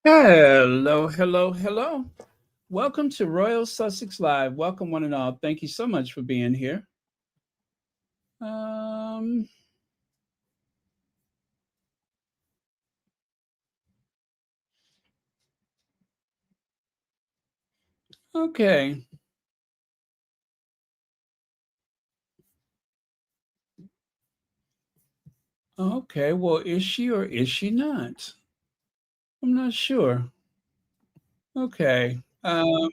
Hello, hello, hello. Welcome to Royal Sussex Live. Welcome, one and all. Thank you so much for being here. Um, okay. Okay. Well, is she or is she not? I'm not sure. Okay. I'm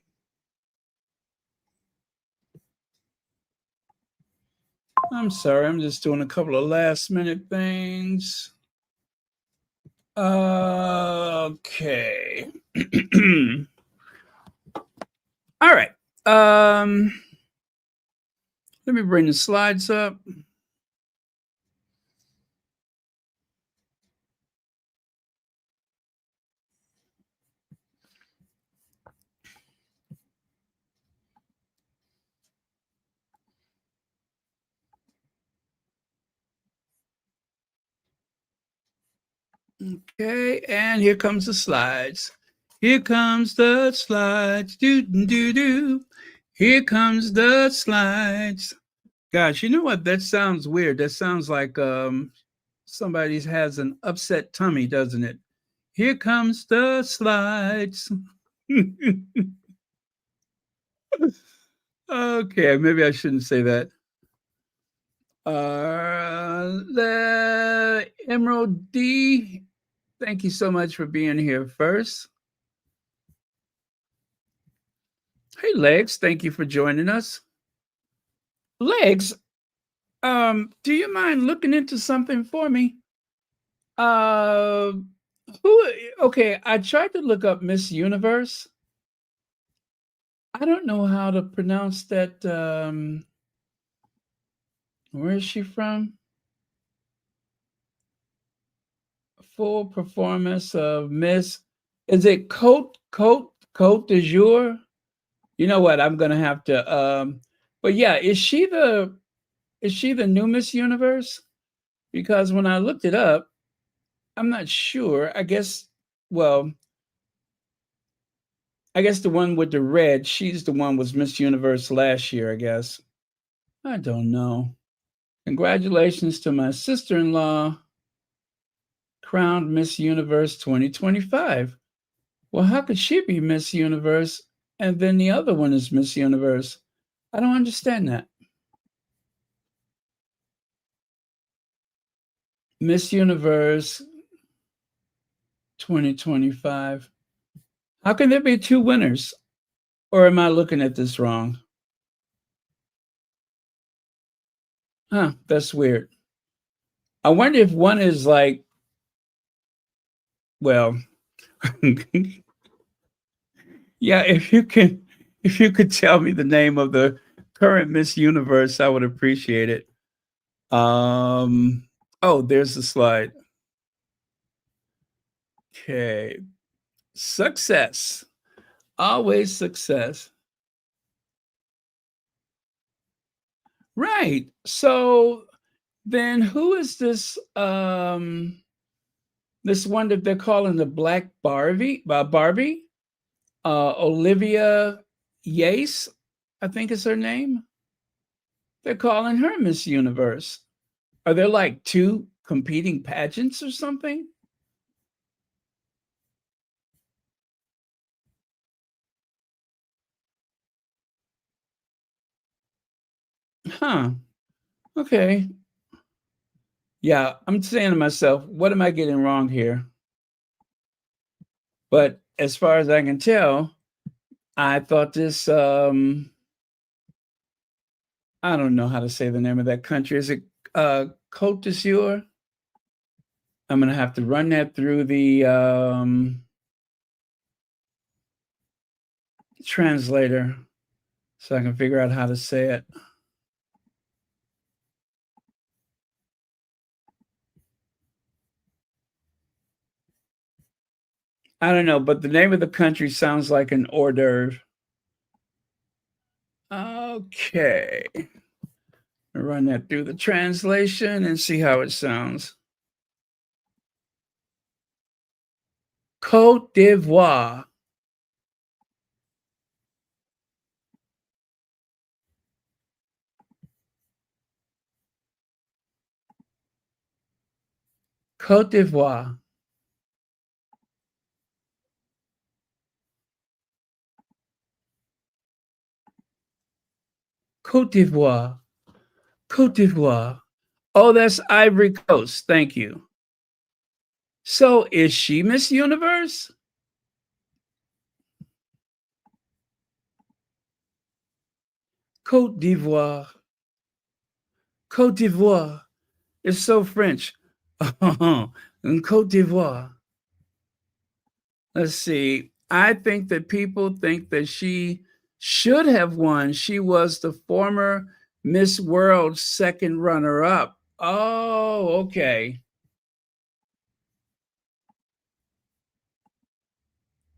sorry. I'm just doing a couple of last minute things. Okay. All right. Um, Let me bring the slides up. Okay, and here comes the slides. Here comes the slides. Do do do. Here comes the slides. Gosh, you know what? That sounds weird. That sounds like somebody has an upset tummy, doesn't it? Here comes the slides. Okay, maybe I shouldn't say that. The Emerald D, thank you so much for being here first. Hey, Legs, thank you for joining us. Legs, do you mind looking into something for me? Uh, who? Okay, I tried to look up Miss Universe. I don't know how to pronounce that. Where is she from? Full performance of Miss. Is it Cote de Jour? You know what? I'm gonna have to. But yeah, is she the new Miss Universe? Because when I looked it up, I'm not sure. Well, I guess the one with the red, she's the one was Miss Universe last year, I guess. I don't know. Congratulations to my sister-in-law, crowned Miss Universe 2025. Well, how could she be Miss Universe and then the other one is Miss Universe? I don't understand that. Miss Universe 2025. How can there be two winners? Or am I looking at this wrong? Huh, that's weird. I wonder if one is like, well, yeah, if you could tell me the name of the current Miss Universe, I would appreciate it. Um oh, there's the slide. Okay. Success. Always success. Right. So then who is this one that they're calling the Black Barbie? Olivia Yates, I think is her name. They're calling her Miss Universe. Are there like two competing pageants or something? Huh. Okay. Yeah, I'm saying to myself, what am I getting wrong here? But as far as I can tell, I thought this I don't know how to say the name of that country. Is it Cote d'Azur? I'm gonna have to run that through the translator so I can figure out how to say it. I don't know, but the name of the country sounds like an hors d'oeuvre. Okay. Run that through the translation and see how it sounds. Côte d'Ivoire. Côte d'Ivoire. Côte d'Ivoire. Côte d'Ivoire. Oh, that's Ivory Coast. Thank you. So is she Miss Universe? Côte d'Ivoire. Côte d'Ivoire. It's so French. Côte d'Ivoire. Let's see. I think that people think that she should have won. She was the former Miss World second runner up. Oh, okay.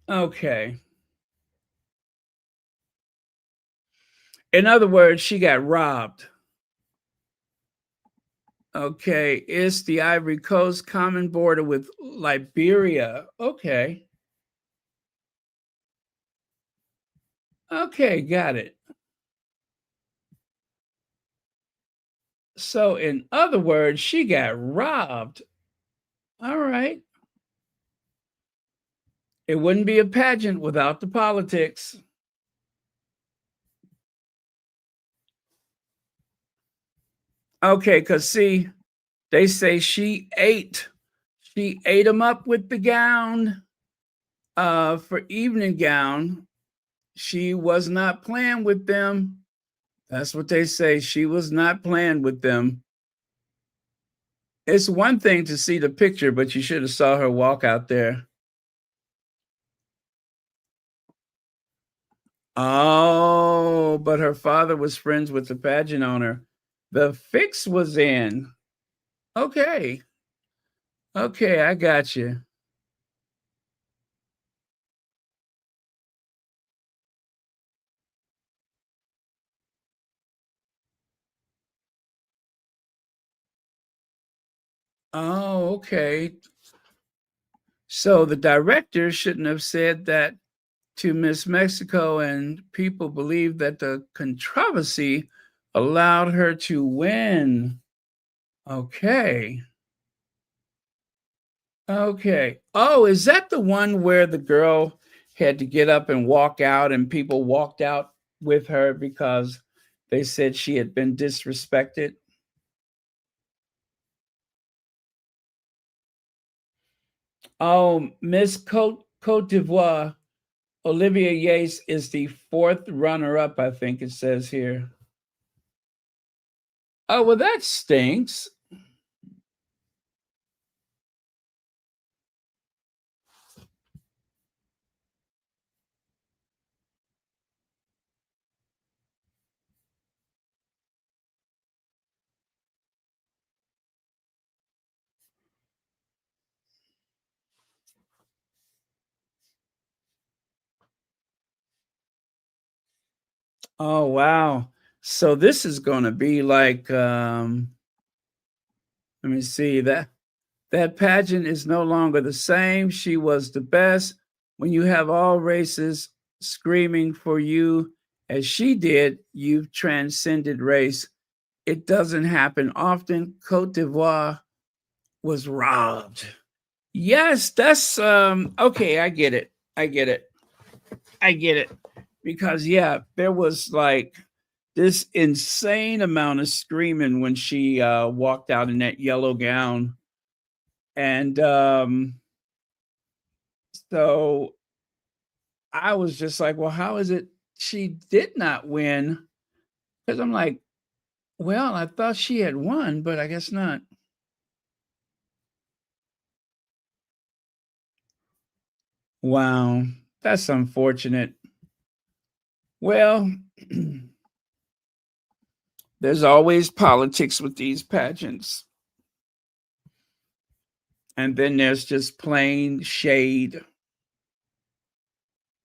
Okay. In other words, she got robbed. Okay. It's the Ivory Coast, common border with Liberia. Okay. Okay. Got it. So, in other words, she got robbed. All right. It wouldn't be a pageant without the politics. Okay, because see, they say she ate them up with the gown for evening gown. She was not playing with them. That's what they say. She was not playing with them. It's one thing to see the picture, but you should have saw her walk out there. Oh, but her father was friends with the pageant owner. The fix was in. Okay. Okay, I got you. Oh, okay. So the director shouldn't have said that to Miss Mexico, and people believe that the controversy allowed her to win. Okay. Okay. Oh, is that the one where the girl had to get up and walk out, and people walked out with her because they said she had been disrespected? Oh, Miss Cote d'Ivoire, Olivia Yates is the fourth runner up, I think it says here. Oh, well, that stinks. Oh, wow. So this is going to be like, let me see, that pageant is no longer the same. She was the best. When you have all races screaming for you as she did, you've transcended race. It doesn't happen often. Cote d'Ivoire was robbed. Yes, that's okay, I get it. I get it. I get it. Because yeah, there was like this insane amount of screaming when she walked out in that yellow gown. And so I was just like, well, how is it she did not win? Because I'm like, well, I thought she had won, but I guess not. Wow, that's unfortunate. Well, there's always politics with these pageants. And then there's just plain shade.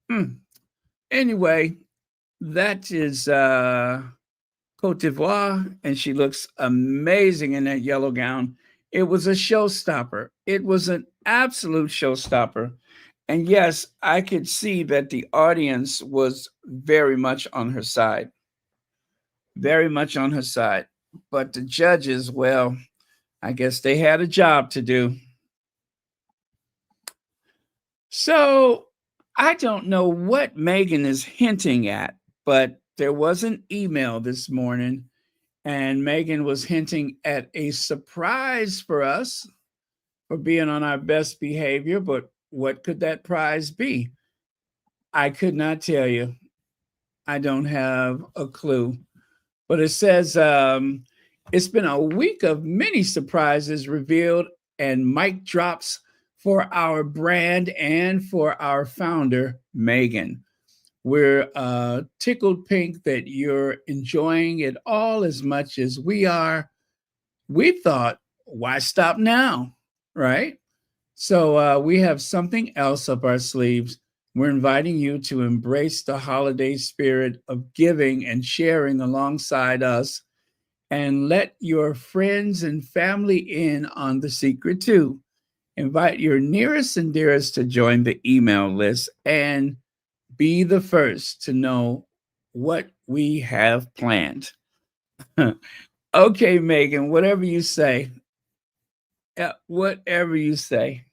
Hmm. Anyway, that is Cote d'Ivoire, and she looks amazing in that yellow gown. It was a showstopper. It was an absolute showstopper. And yes, I could see that the audience was very much on her side, very much on her side. But the judges, well, I guess they had a job to do. So I don't know what Meghan is hinting at, but there was an email this morning, and Meghan was hinting at a surprise for us for being on our best behavior. But what could that prize be? I could not tell you. I don't have a clue. But it says it's been a week of many surprises revealed and mic drops for our brand and for our founder, Meghan. We're tickled pink that you're enjoying it all as much as we are. We thought, why stop now? Right? So we have something else up our sleeves. We're inviting you to embrace the holiday spirit of giving and sharing alongside us, and let your friends and family in on the secret too. Invite your nearest and dearest to join the email list and be the first to know what we have planned. Okay, Meghan, whatever you say. Yeah, whatever you say.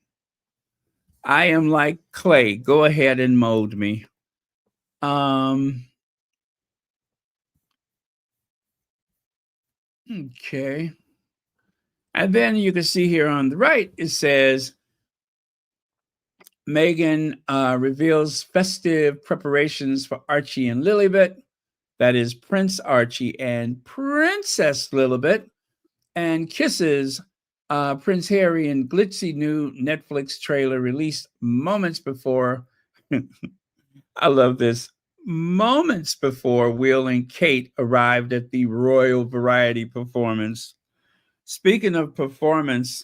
I am like clay. Go ahead and mold me. Um, okay. And then you can see here on the right, it says Meghan reveals festive preparations for Archie and Lilibet. That is Prince Archie and Princess Lilibet. And kisses Prince Harry in glitzy new Netflix trailer released moments before. I love this. Moments before Will and Kate arrived at the Royal Variety performance. Speaking of performance,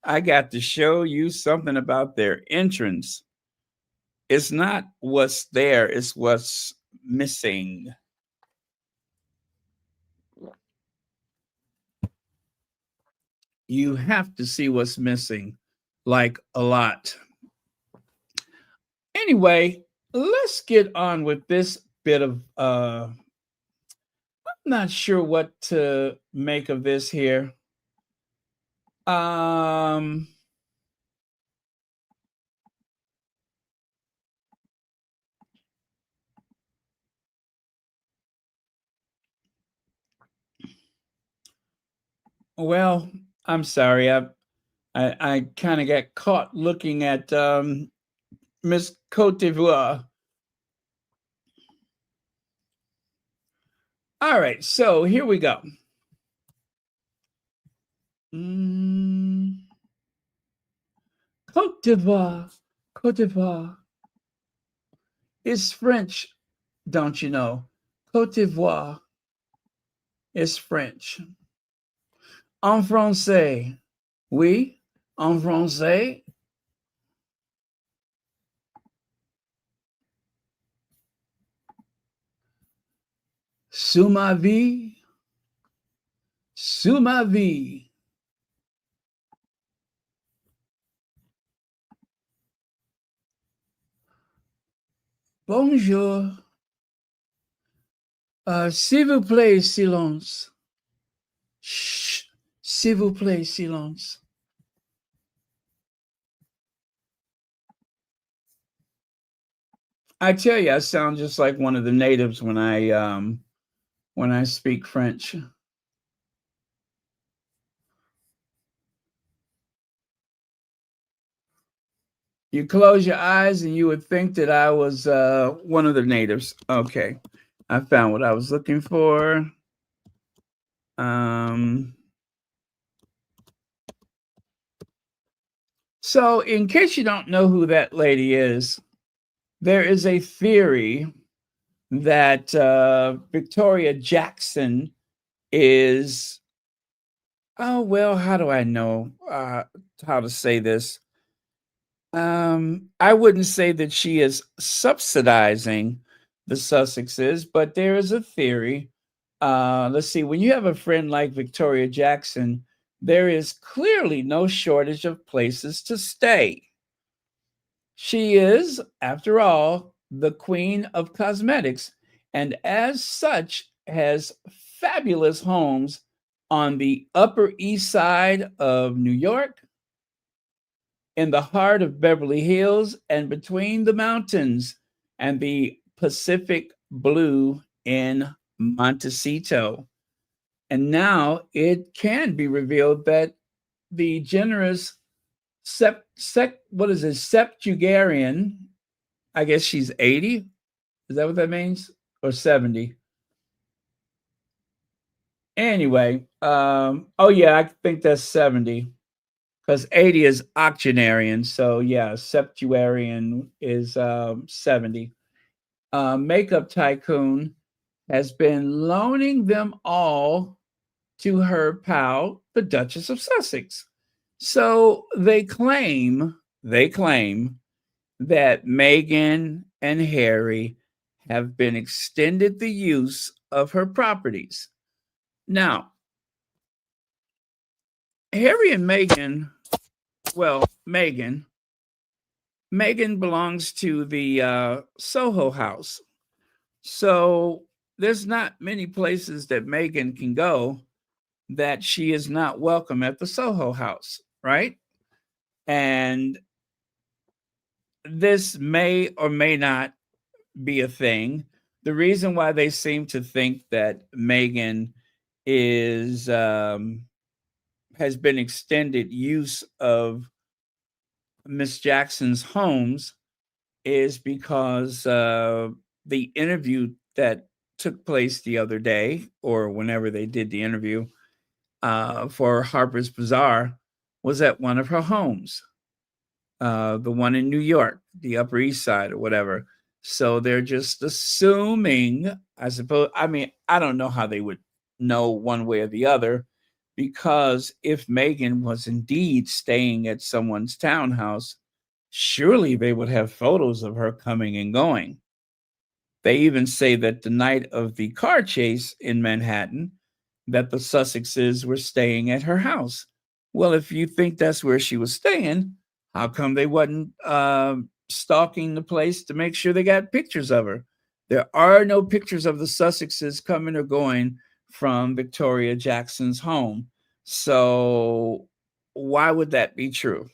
I got to show you something about their entrance. It's not what's there, it's what's missing. You have to see what's missing, like a lot. Anyway, let's get on with this bit of I'm not sure what to make of this here. Um well, I'm sorry. I kind of got caught looking at Miss Cote d'Ivoire. All right, so here we go. Mm, Cote d'Ivoire. Cote d'Ivoire is French, don't you know? Cote d'Ivoire is French. En français. Oui, en français. Sous ma vie. Sous ma vie. Bonjour. S'il vous plaît, silence. Shh. S'il vous plaît, silence. I tell you, I sound just like one of the natives when I speak French. You close your eyes and you would think that I was one of the natives. Okay, I found what I was looking for. Um, so, in case you don't know who that lady is, there is a theory that Victoria Jackson is. Oh well, how do I know how to say this? I wouldn't say that she is subsidizing the Sussexes, but there is a theory. Let's see, when you have a friend like Victoria Jackson, there is clearly no shortage of places to stay. She is, after all, the queen of cosmetics, and as such has fabulous homes on the Upper East Side of New York, in the heart of Beverly Hills, and between the mountains and the Pacific Blue in Montecito. And now it can be revealed that the generous what is it, septuagarian, I guess she's 80. Is that what that means? Or 70? Anyway, oh yeah, I think that's 70 because 80 is octogenarian. So yeah, septuarian is 70. Makeup tycoon has been loaning them all to her pal, the Duchess of Sussex. So they claim that Meghan and Harry have been extended the use of her properties. Now, Harry and Meghan, well, Meghan belongs to the Soho house. So there's not many places that Meghan can go that she is not welcome at the Soho house, right? And this may or may not be a thing. The reason why they seem to think that Meghan is has been extended use of Miss Jackson's homes is because the interview that took place the other day, or whenever they did the interview for Harper's Bazaar, was at one of her homes, the one in New York, the Upper East Side or whatever. So they're just assuming, I suppose. I mean, I don't know how they would know one way or the other, because if Meghan was indeed staying at someone's townhouse, surely they would have photos of her coming and going. They even say that the night of the car chase in Manhattan, that the Sussexes were staying at her house. Well, if you think that's where she was staying, how come they wasn't stalking the place to make sure they got pictures of her? There are no pictures of the Sussexes coming or going from Victoria Jackson's home. So why would that be true?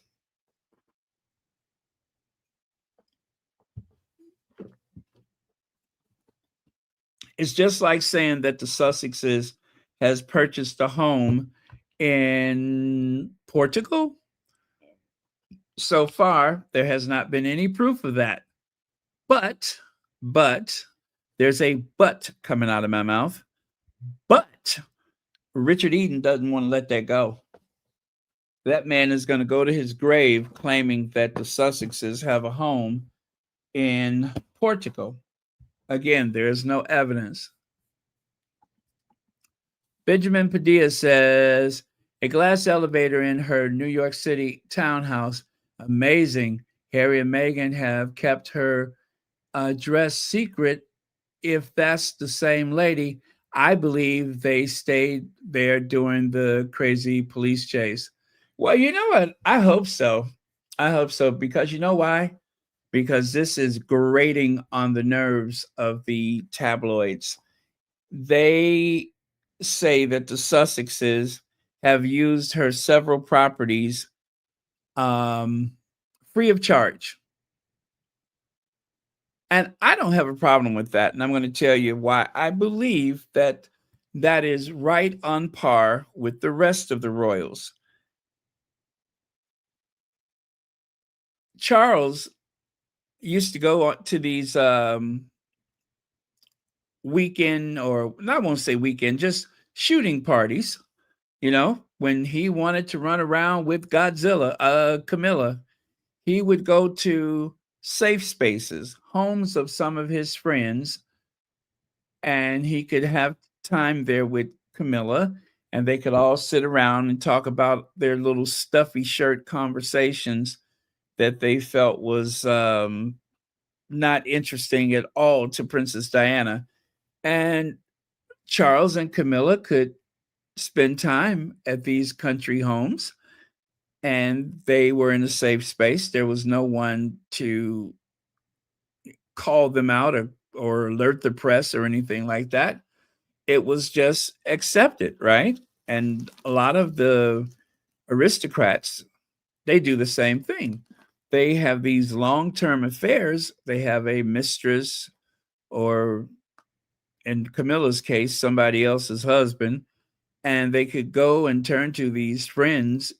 It's just like saying that the Sussexes has purchased a home in Portugal. So far, there has not been any proof of that. But, but, there's a but coming out of my mouth. But Richard Eden doesn't want to let that go. That man is going to go to his grave claiming that the Sussexes have a home in Portugal. Again, there is no evidence. Benjamin Padilla says a glass elevator in her New York City townhouse. Amazing. Harry and Meghan have kept her address secret. If that's the same lady, I believe they stayed there during the crazy police chase. Well, you know what? I hope so. I hope so, because you know why? Because this is grating on the nerves of the tabloids. They say that the Sussexes have used her several properties um, free of charge. And I don't have a problem with that. And I'm going to tell you why I believe that that is right on par with the rest of the royals. Charles used to go to these weekend, or I won't say weekend, just shooting parties, when he wanted to run around with Camilla, he would go to safe spaces, homes of some of his friends, and he could have time there with Camilla, and they could all sit around and talk about their little stuffy shirt conversations that they felt was not interesting at all to Princess Diana. And Charles and Camilla could spend time at these country homes. and they were in a safe space. There was no one to call them out or alert the press or anything like that. It was just accepted, right? And a lot of the aristocrats, they do the same thing. They have these long-term affairs. They have a mistress, or in Camilla's case, somebody else's husband, and they could go and turn to these friends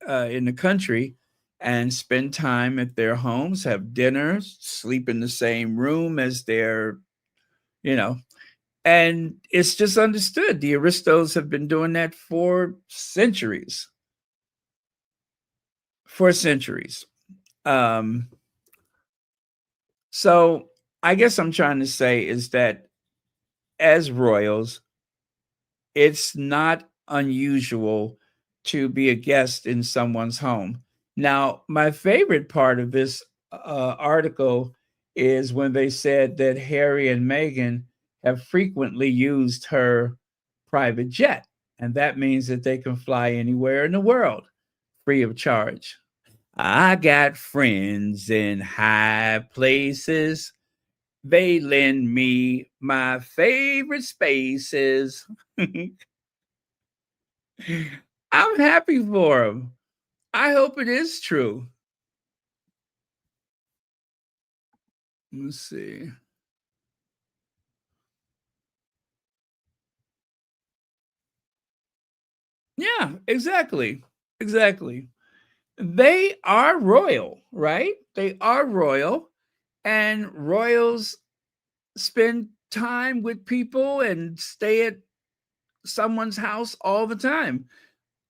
in the country and spend time at their homes, have dinner, sleep in the same room as their, you know, and it's just understood. The aristos have been doing that for centuries, for centuries. Um, so I guess I'm trying to say is that as royals, it's not unusual to be a guest in someone's home. Now, my favorite part of this article is when they said that Harry and Meghan have frequently used her private jet, and that means that they can fly anywhere in the world free of charge. I got friends in high places. They lend me my favorite spaces. I'm happy for him. I hope it is true. Let's see. Yeah, exactly. Exactly. They are royal, right? They are royal, and royals spend time with people and stay at someone's house all the time.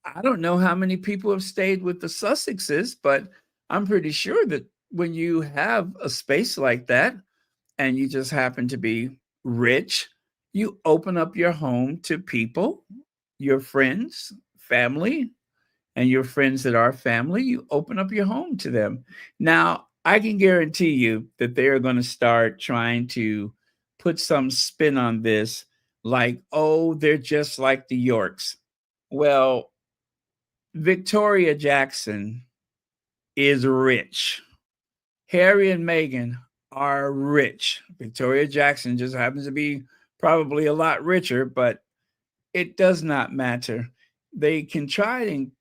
I don't know how many people have stayed with the Sussexes, but I'm pretty sure that when you have a space like that and you just happen to be rich, you open up your home to people, your friends, family, and your friends that are family. You open up your home to them. Now, I can guarantee you that they're going to start trying to put some spin on this, like, oh, they're just like the Yorks. Well, Victoria Jackson is rich. Harry and Meghan are rich. Victoria Jackson just happens to be probably a lot richer, but it does not matter. They can try and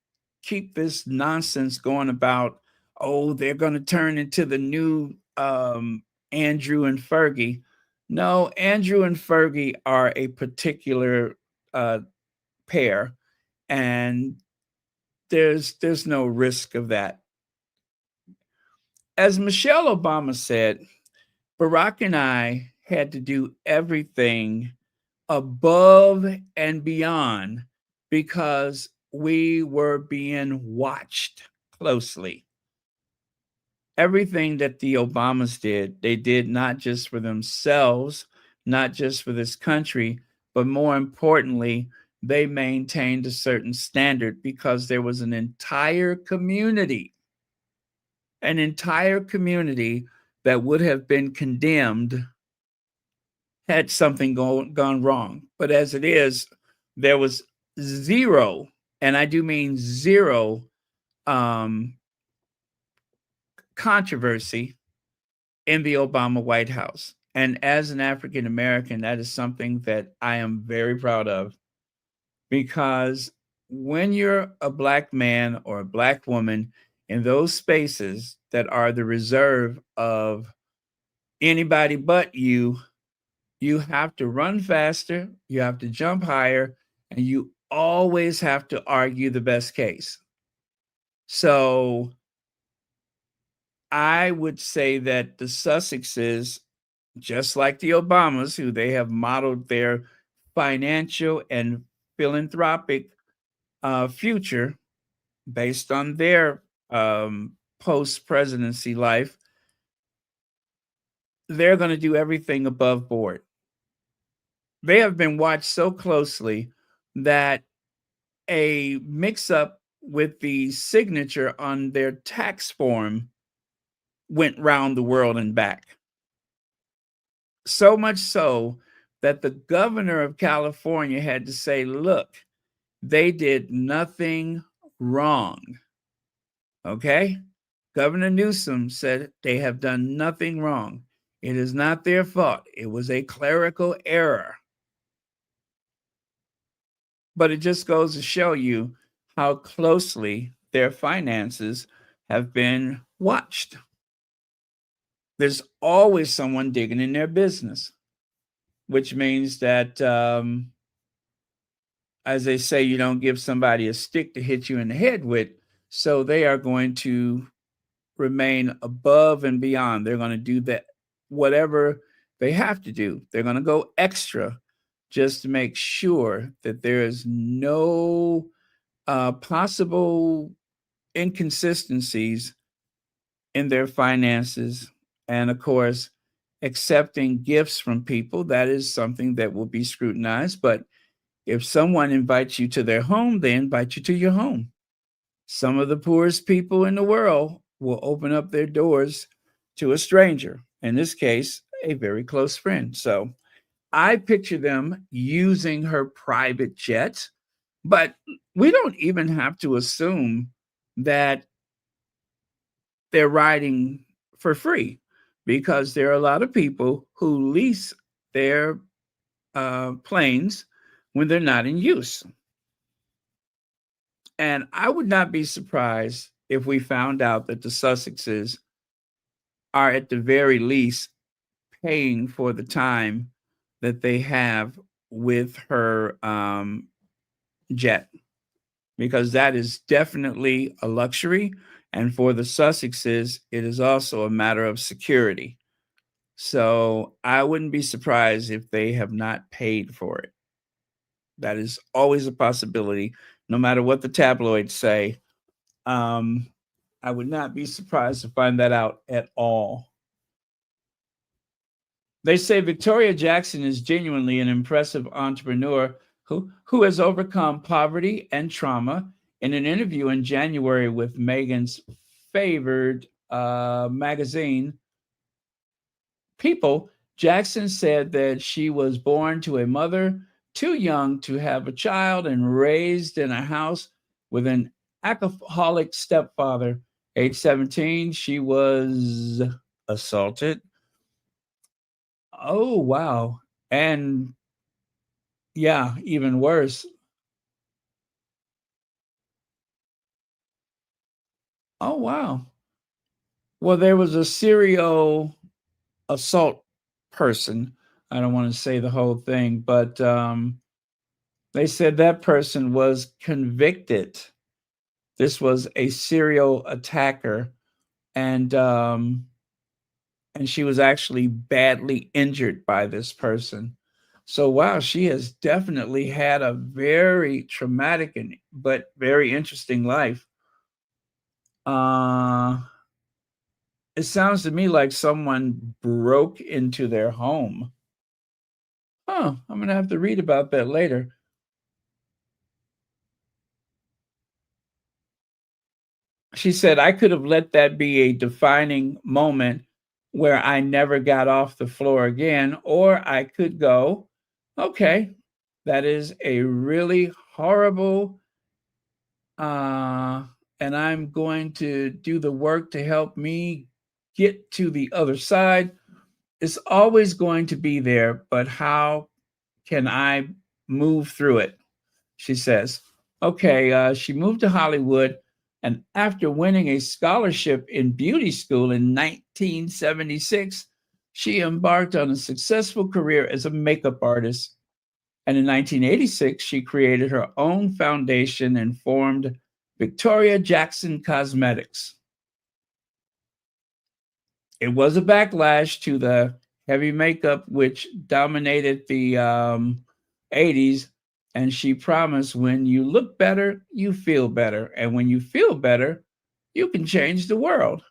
keep this nonsense going about, oh, they're going to turn into the new Andrew and Fergie. No, Andrew and Fergie are a particular uh, pair, and there's no risk of that. As Michelle Obama said, Barack and I had to do everything above and beyond because we were being watched closely. Everything that the Obamas did, they did not just for themselves, not just for this country, but more importantly, they maintained a certain standard because there was an entire community that would have been condemned had something gone wrong. But as it is, there was zero, and I do mean zero, um, controversy in the Obama White House. And as an African American, that is something that I am very proud of because when you're a black man or a black woman in those spaces that are the reserve of anybody but you have to run faster, you have to jump higher, and you always have to argue the best case. So I would say that the Sussexes, just like the Obamas, who they have modeled their financial and philanthropic future based on their post presidency life, they're going to do everything above board. They have been watched so closely that a mix up with the signature on their tax form went round the world and back. So much so that the governor of California had to say, look, they did nothing wrong. Okay? Governor Newsom said they have done nothing wrong. It is not their fault. It was a clerical error. But it just goes to show you how closely their finances have been watched. There's always someone digging in their business, which means that, as they say, you don't give somebody a stick to hit you in the head with. So they are going to remain above and beyond. They're going to do that, whatever they have to do. They're going to go extra just to make sure that there is no possible inconsistencies in their finances. And of course, accepting gifts from people, that is something that will be scrutinized. But if someone invites you to their home, they invite you to your home. Some of the poorest people in the world will open up their doors to a stranger, in this case, a very close friend. So I picture them using her private jet, but we don't even have to assume that they're riding for free, because there are a lot of people who lease their planes when they're not in use. And I would not be surprised if we found out that the Sussexes are at the very least paying for the time that they have with her jet, because that is definitely a luxury. And for the Sussexes, it is also a matter of security. So I wouldn't be surprised if they have not paid for it. That is always a possibility, no matter what the tabloids say. Um, I would not be surprised to find that out at all. They say Victoria Jackson is genuinely an impressive entrepreneur who has overcome poverty and trauma. In an interview in January with Meghan's favored magazine, People, Jackson said that she was born to a mother too young to have a child and raised in a house with an alcoholic stepfather. Age 17, she was assaulted. Oh, wow. And yeah, even worse. Oh, wow. Well, there was a serial assault person. I don't want to say the whole thing, but they said that person was convicted. This was a serial attacker, and she was actually badly injured by this person. So wow, she has definitely had a very traumatic and but very interesting life. Uh, it sounds to me like someone broke into their home. Huh, I'm gonna have to read about that later. She said, I could have let that be a defining moment where I never got off the floor again, or I could go, okay, that is a really horrible, uh, and I'm going to do the work to help me get to the other side. It's always going to be there, but how can I move through it? She says. Okay, she moved to Hollywood, and after winning a scholarship in beauty school in 1976, she embarked on a successful career as a makeup artist. And in 1986, she created her own foundation and formed Victoria Jackson Cosmetics. It was a backlash to the heavy makeup which dominated the 80s. And she promised, when you look better, you feel better. And when you feel better, you can change the world.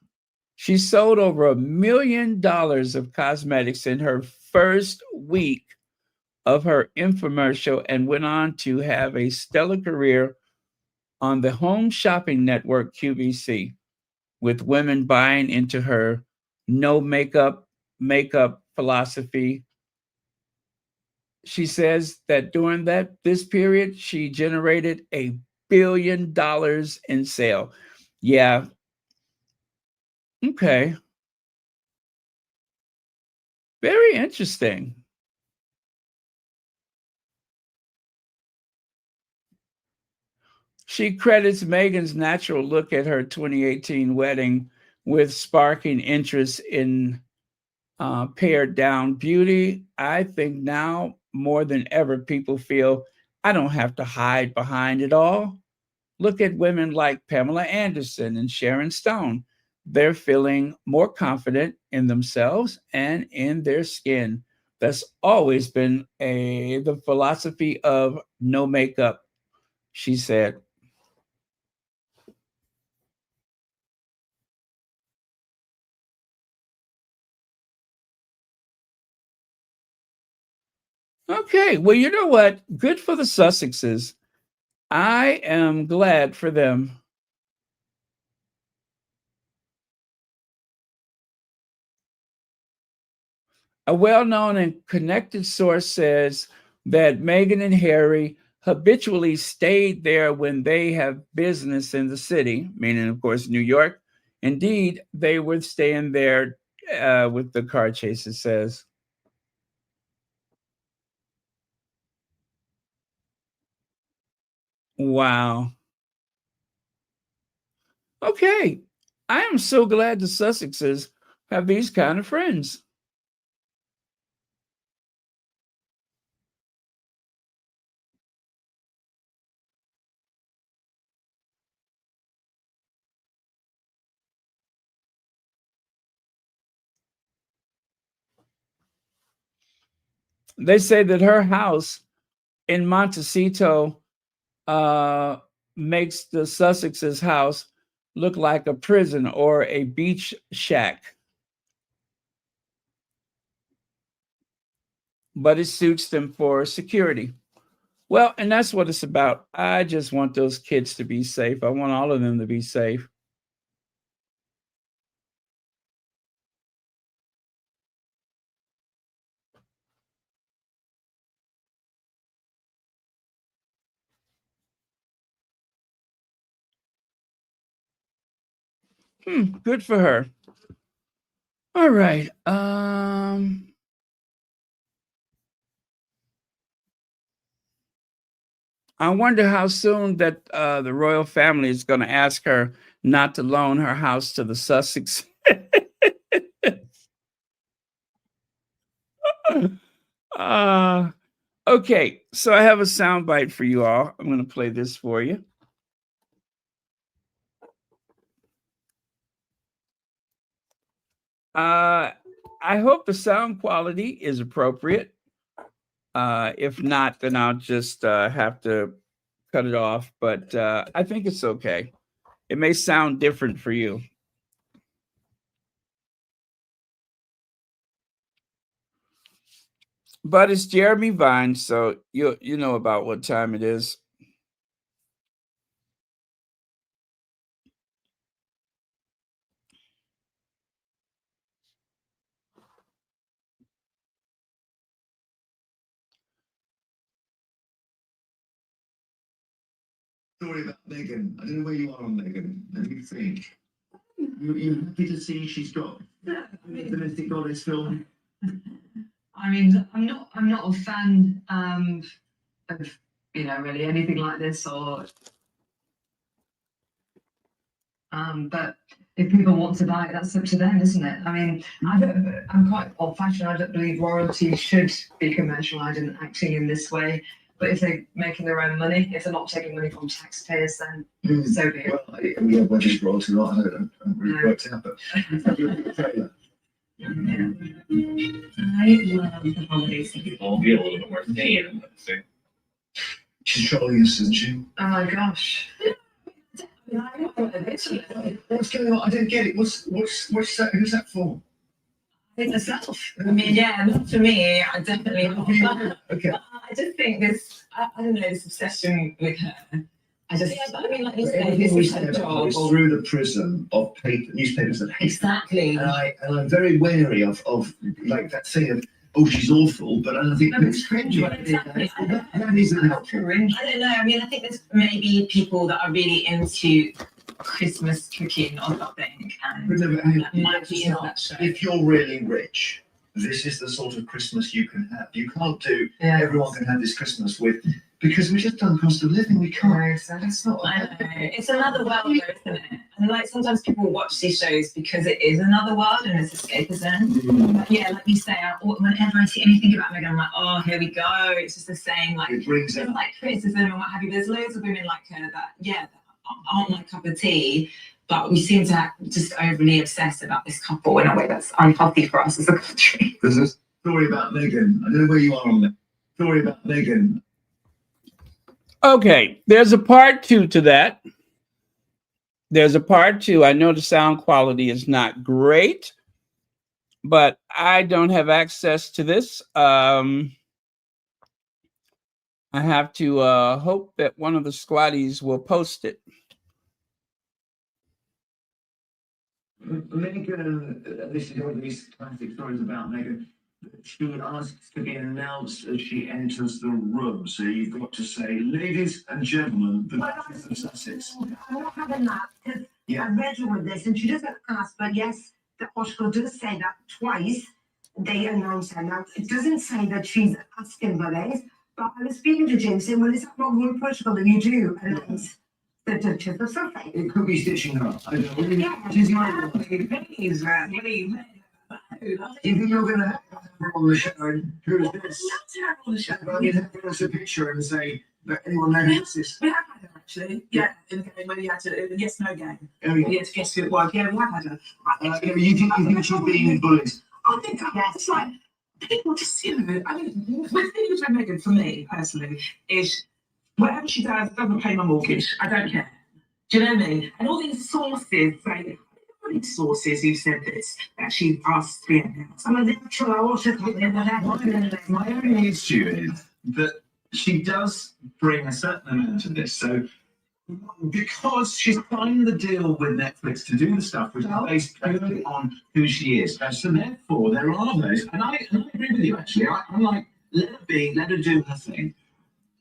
She sold over $1 million of cosmetics in her first week of her infomercial and went on to have a stellar career on the home shopping network QVC, with women buying into her no makeup philosophy. She says that during this period, she generated $1 billion in sale. Yeah, Okay. Very interesting. She credits Meghan's natural look at her 2018 wedding with sparking interest in pared down beauty. I think now more than ever, people feel I don't have to hide behind it all. Look at women like Pamela Anderson and Sharon Stone. They're feeling more confident in themselves and in their skin. That's always been the philosophy of no makeup, she said. Okay, well, you know what? Good for the Sussexes. I am glad for them. A well known and connected source says that Meghan and Harry habitually stayed there when they have business in the city, meaning, of course, New York. Indeed, they were staying there with the car chase, it says. Wow. Okay. I am so glad the Sussexes have these kind of friends. They say that her house in Montecito uh, makes the Sussex's house look like a prison or a beach shack, but it suits them for security. Well, and that's what it's about. I just want those kids to be safe. I want all of them to be safe. Good for her. All right. I wonder how soon that the royal family is going to ask her not to loan her house to the Sussex. uh, okay, so I have a soundbite for you all. I'm going to play this for you. Uh, I hope the sound quality is appropriate. If not, then I'll just have to cut it off. But I think it's okay. It may sound different for you, but it's Jeremy Vine, so you know about what time it is. Story about Meghan. I don't know where you are on Meghan. What do you think? You happy to see she's got the domestic goddess film? I mean, I'm not a fan of really anything like this or but if people want to buy it, that's up to them, isn't it? I mean, I'm quite old-fashioned. I don't believe royalty should be commercialised and acting in this way. But if they're making their own money, if they're not taking money from taxpayers, then so be it. Well, yeah, whether it's royalty or not, I don't really worked out, but Yeah. I love the holiday season. people be a little bit more thin. She's trolling us, isn't she? Oh my gosh. What's going on? I don't get it. What's that? Who's that for? I think myself. I mean, yeah, not for me. I definitely not. Okay. I just think this. I don't know, this obsession with her. I just. I mean, like you say, Everything this we is her said job. is through the prism of newspapers that hate her. Exactly. And I'm very wary of like that thing of, oh, she's awful, but I don't think it's cringe. Exactly. That isn't helpful. I don't know. I mean, I think there's maybe people that are really into Christmas cooking or something, and But no, that might be in that show. if you're really rich, this is the sort of Christmas you can have. You can't do everyone can have this Christmas with, because we just done cost of living. We can't. That's not. I know. It's another world, though, isn't it? And like sometimes people watch these shows because it is another world and it's escapism. But yeah, like you say, whenever I see anything about Meghan, I'm like, oh, here we go. It's just the same, like, It brings there's up. like criticism and what have you. There's loads of women like her that, that aren't my cup of tea. But we seem to just overly obsess about this couple in a way that's unhealthy for us as a country. There's a story about Meghan. I don't know where you are on that. Story about Meghan. Okay, there's a part 2 to that. There's a part 2. I know the sound quality is not great, but I don't have access to this. I have to hope that one of the squatties will post it. Meghan, this is one of these classic stories about Meghan. She asks to be announced as she enters the room. So you've got to say, ladies and gentlemen, the Duchess of Sussex. I'm not having that, because I read her with this, and she doesn't ask, but yes, the article does say that twice they announce her. Now, it doesn't say that she's asking for this, but I was speaking to Jim saying, well, is that not one protocol that you do announce the Duchess of Sussex? It could be stitching her up. I don't know. Yeah. She's not. Please, Do you think you're going to have her on the show? And who is this? on the show. Well, you have to give us a picture and say, that anyone know who this is? We have had her actually. Yeah, in the game when you had to yes no game. Oh, yeah. We had to guess who it was. Yeah, we have had her. You think she's being bullied? I think it's like people just, I mean, the thing with Meghan for me personally is whatever she does doesn't pay my mortgage. I don't care. Do you know what I mean? And all these sources say, sources who said this, that she asked to be announced. I mean, the actual article in the My only issue is that she does bring a certain amount to this. So, because she's signed the deal with Netflix to do the stuff, which is based purely on who she is. So, therefore, there are those, and I agree with you actually. I'm like, let her be, let her do her thing.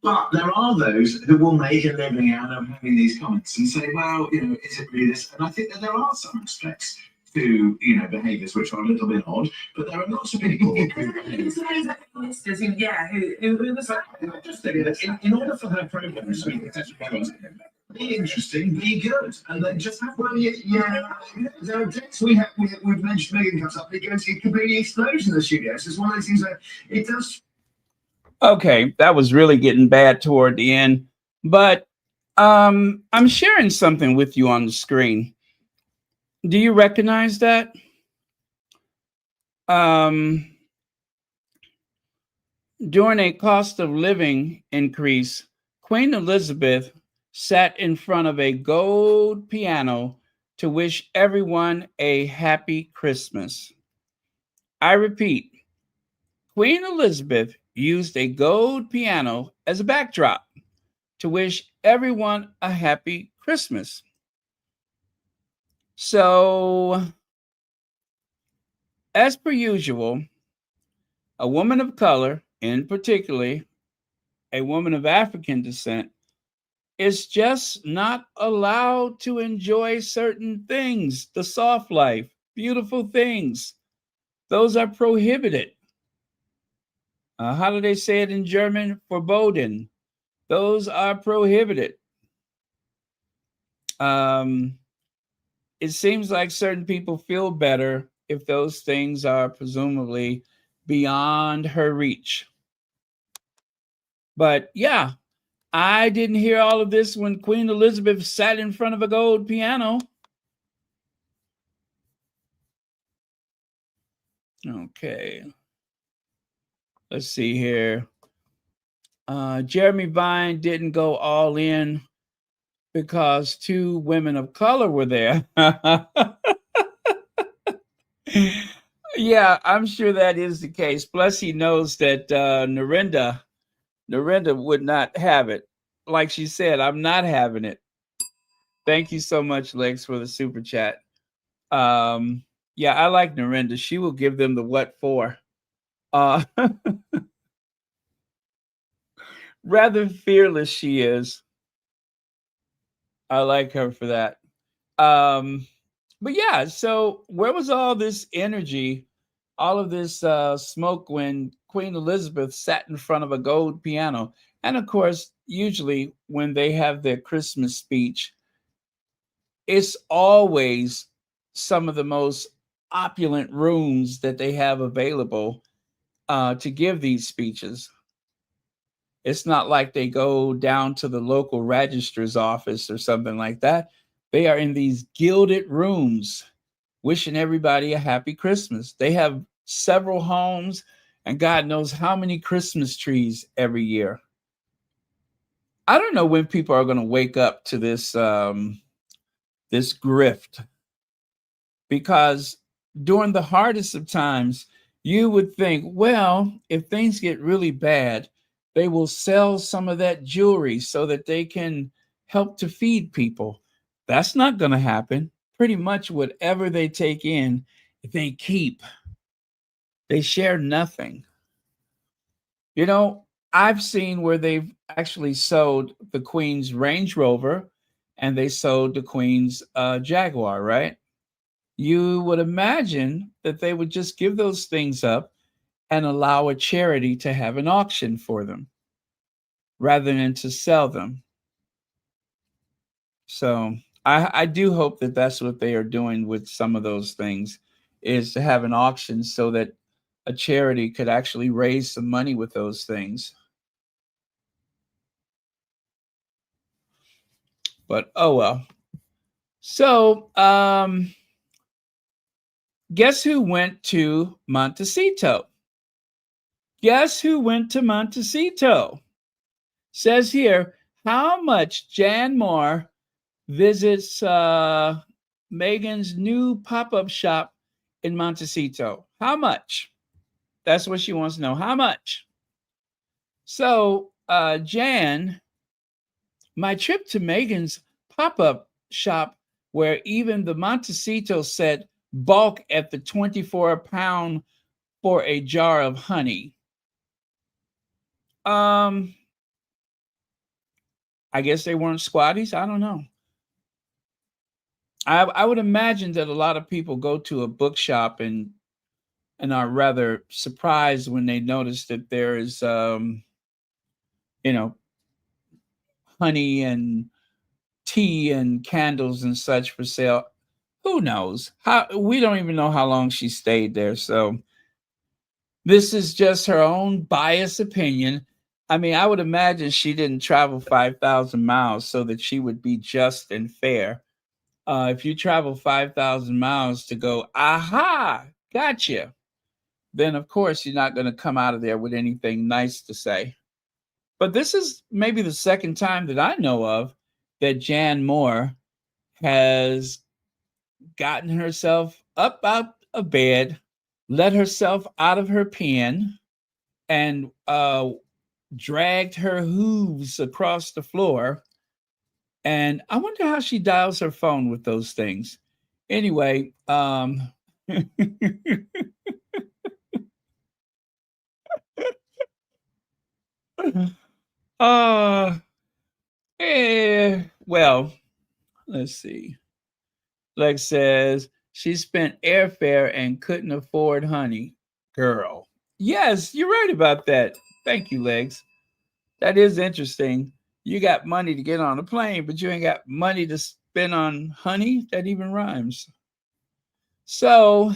But there are those who will make a living out of having these comments and say, well, is it really this? And I think that there are some aspects to, behaviours which are a little bit odd, but there are lots of people who It's amazing that ministers who was like, just think that in order for her program to be interesting, be good, and then just have one. There are days we've mentioned Meghan comes up, it goes, it could be the explosion in the studio. So it's one of those things where it does. Okay, that was really getting bad toward the end, but I'm sharing something with you on the screen. Do you recognize that? During a cost of living increase, Queen Elizabeth sat in front of a gold piano to wish everyone a happy Christmas. I repeat, Queen Elizabeth used a gold piano as a backdrop to wish everyone a happy Christmas. So, as per usual, a woman of color, in particularly a woman of African descent, is just not allowed to enjoy certain things, the soft life, beautiful things. Those are prohibited. How do they say it in German? Verboten. Those are prohibited. It seems like certain people feel better if those things are presumably beyond her reach. But yeah, I didn't hear all of this when Queen Elizabeth sat in front of a gold piano. Okay. Let's see here. Jeremy Vine didn't go all in because two women of color were there. Yeah, I'm sure that is the case. Plus, he knows that Narendra would not have it. Like she said, I'm not having it. Thank you so much, Lex, for the super chat. Yeah, I like Narendra. She will give them the what for. Rather fearless she is. I like her for that. But yeah, so where was all this energy, all of this smoke when Queen Elizabeth sat in front of a gold piano? And of course, usually when they have their Christmas speech, it's always some of the most opulent rooms that they have available to give these speeches. It's not like they go down to the local registrar's office or something like that. They are in these gilded rooms wishing everybody a happy Christmas. They have several homes and God knows how many Christmas trees every year. I don't know when people are going to wake up to this grift, because during the hardest of times, you would think, well, if things get really bad, they will sell some of that jewelry so that they can help to feed people. That's not going to happen. Pretty much whatever they take in, they keep. They share nothing. You know, I've seen where they've actually sold the Queen's Range Rover and they sold the Queen's Jaguar, right? You would imagine that they would just give those things up and allow a charity to have an auction for them rather than to sell them. So I do hope that that's what they are doing with some of those things, is to have an auction so that a charity could actually raise some money with those things. But oh well. So guess who went to Montecito? Guess who went to Montecito? Says here, how much Jan Moore visits Meghan's new pop-up shop in Montecito? How much? That's what she wants to know. How much? So, Jan, my trip to Meghan's pop-up shop, where even the Montecito said balk at the 24-pound for a jar of honey. I guess they weren't squatties. I don't know. I would imagine that a lot of people go to a bookshop and are rather surprised when they notice that there is you know, honey and tea and candles and such for sale. Who knows? How we don't even know how long she stayed there. So this is just her own biased opinion. I mean, I would imagine she didn't travel 5,000 miles so that she would be just and fair. If you travel 5,000 miles to go, aha, gotcha, then of course you're not going to come out of there with anything nice to say. But this is maybe the second time that I know of that Jan Moore has gotten herself up out of bed, let herself out of her pen, and dragged her hooves across the floor. And I wonder how she dials her phone with those things. Anyway, well, let's see. Lex says she spent airfare and couldn't afford honey. Girl. Yes, you're right about that. Thank you, Legs. That is interesting. You got money to get on a plane, but you ain't got money to spend on honey. That even rhymes. So,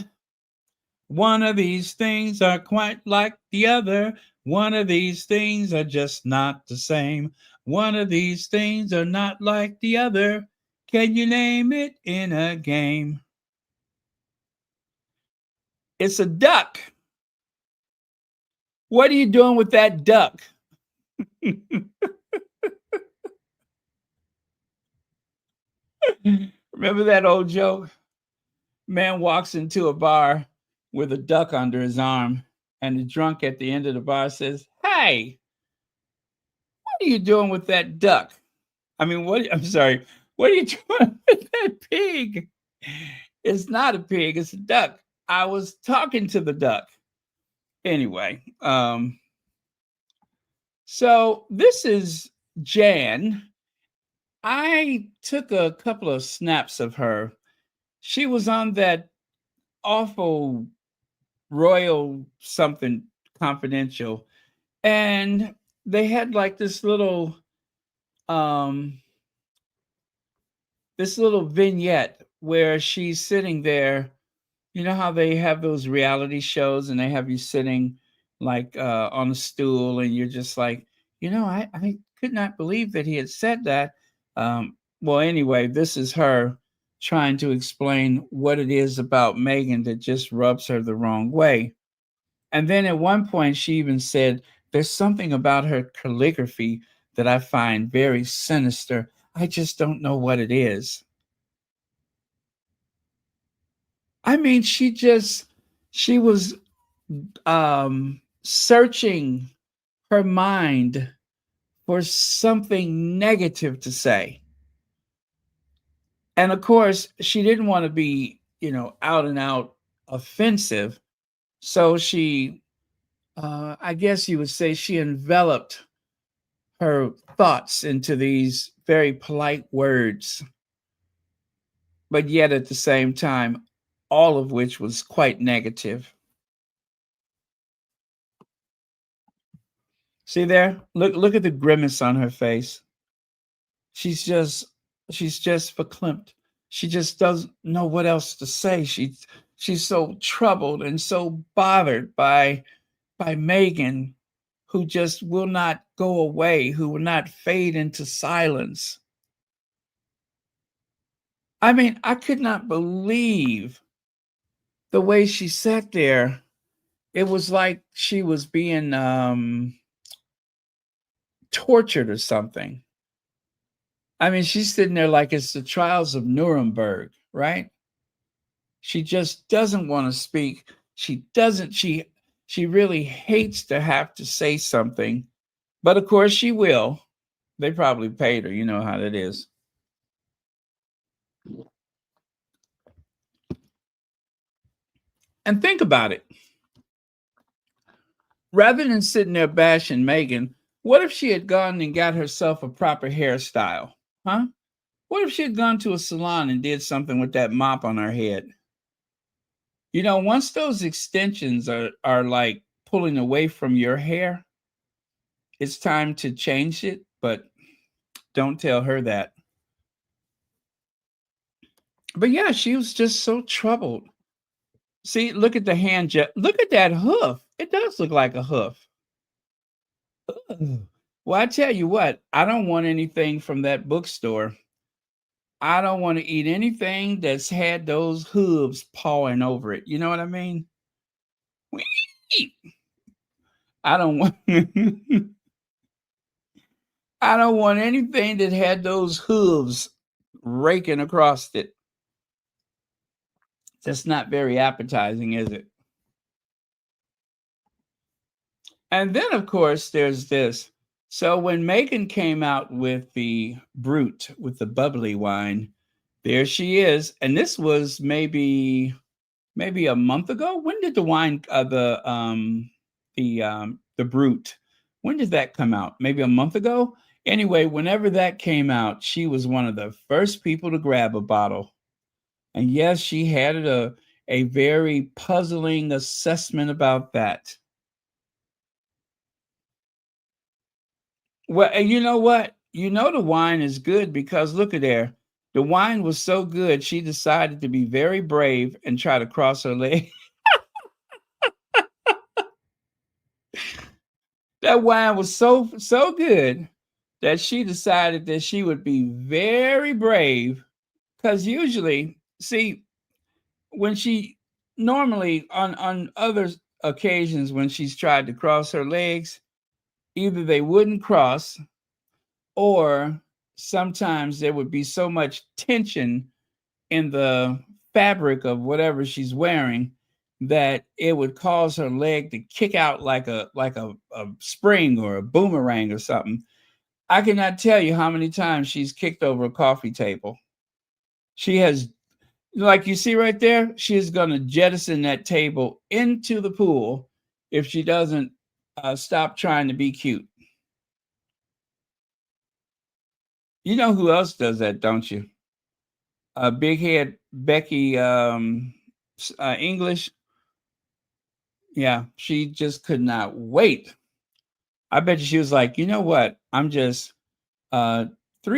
one of these things are quite like the other. One of these things are just not the same. One of these things are not like the other. Can you name it in a game? It's a duck. What are you doing with that duck? Remember that old joke? Man walks into a bar with a duck under his arm, and the drunk at the end of the bar says, "Hey, what are you doing with that duck? I'm sorry, what are you doing with that pig?" It's not a pig, it's a duck. I was talking to the duck. Anyway, so this is Jan. I took a couple of snaps of her. She was on that awful Royal something confidential, and they had like um this little vignette where she's sitting there. You know how they have those reality shows and they have you sitting like on a stool and you're just like, I could not believe that he had said that. Well, anyway, this is her trying to explain what it is about Meghan that just rubs her the wrong way. And then at one point, she even said, there's something about her calligraphy that I find very sinister. I just don't know what it is. I mean, she was searching her mind for something negative to say. And of course, she didn't want to be, out and out offensive. So she, I guess you would say, she enveloped her thoughts into these very polite words, but yet at the same time, all of which was quite negative. See there? Look at the grimace on her face. She's just verklempt. She just doesn't know what else to say. She's so troubled and so bothered by Meghan, who just will not go away, who will not fade into silence. I mean, I could not believe the way she sat there. It was like she was being tortured or something. I mean, she's sitting there like it's the trials of Nuremberg, right? She just doesn't want to speak. She really hates to have to say something, but of course she will. They probably paid her, you know how that is. And think about it. Rather than sitting there bashing Meghan, what if she had gone and got herself a proper hairstyle? Huh? What if she had gone to a salon and did something with that mop on her head? Once those extensions are like pulling away from your hair, it's time to change it, but don't tell her that. But yeah, she was just so troubled. See, look at the hand. Look at that hoof. It does look like a hoof. Ugh. Well, I tell you what, I don't want anything from that bookstore. I don't want to eat anything that's had those hooves pawing over it. You know what I mean? I don't want I don't want anything that had those hooves raking across it. That's not very appetizing, is it? And then, of course, there's this. So when Meghan came out with the Brut, with the bubbly wine, there she is. And this was maybe a month ago. When did the wine, the Brut, when did that come out? Maybe a month ago. Anyway, whenever that came out, she was one of the first people to grab a bottle. And yes, she had a very puzzling assessment about that. Well, and you know what? The wine is good because look at there. The wine was so good, she decided to be very brave and try to cross her leg. That wine was so good that she decided that she would be very brave. Because usually, see, when she normally on other occasions when she's tried to cross her legs, either they wouldn't cross or sometimes there would be so much tension in the fabric of whatever she's wearing that it would cause her leg to kick out like a spring or a boomerang or something. I cannot tell you how many times she's kicked over a coffee table. She has, like you see right there, she is going to jettison that table into the pool if she doesn't stop trying to be cute. You know who else does that, don't you? Big head Becky English. Yeah, she just could not wait. I bet you she was like, you know what? I'm just 3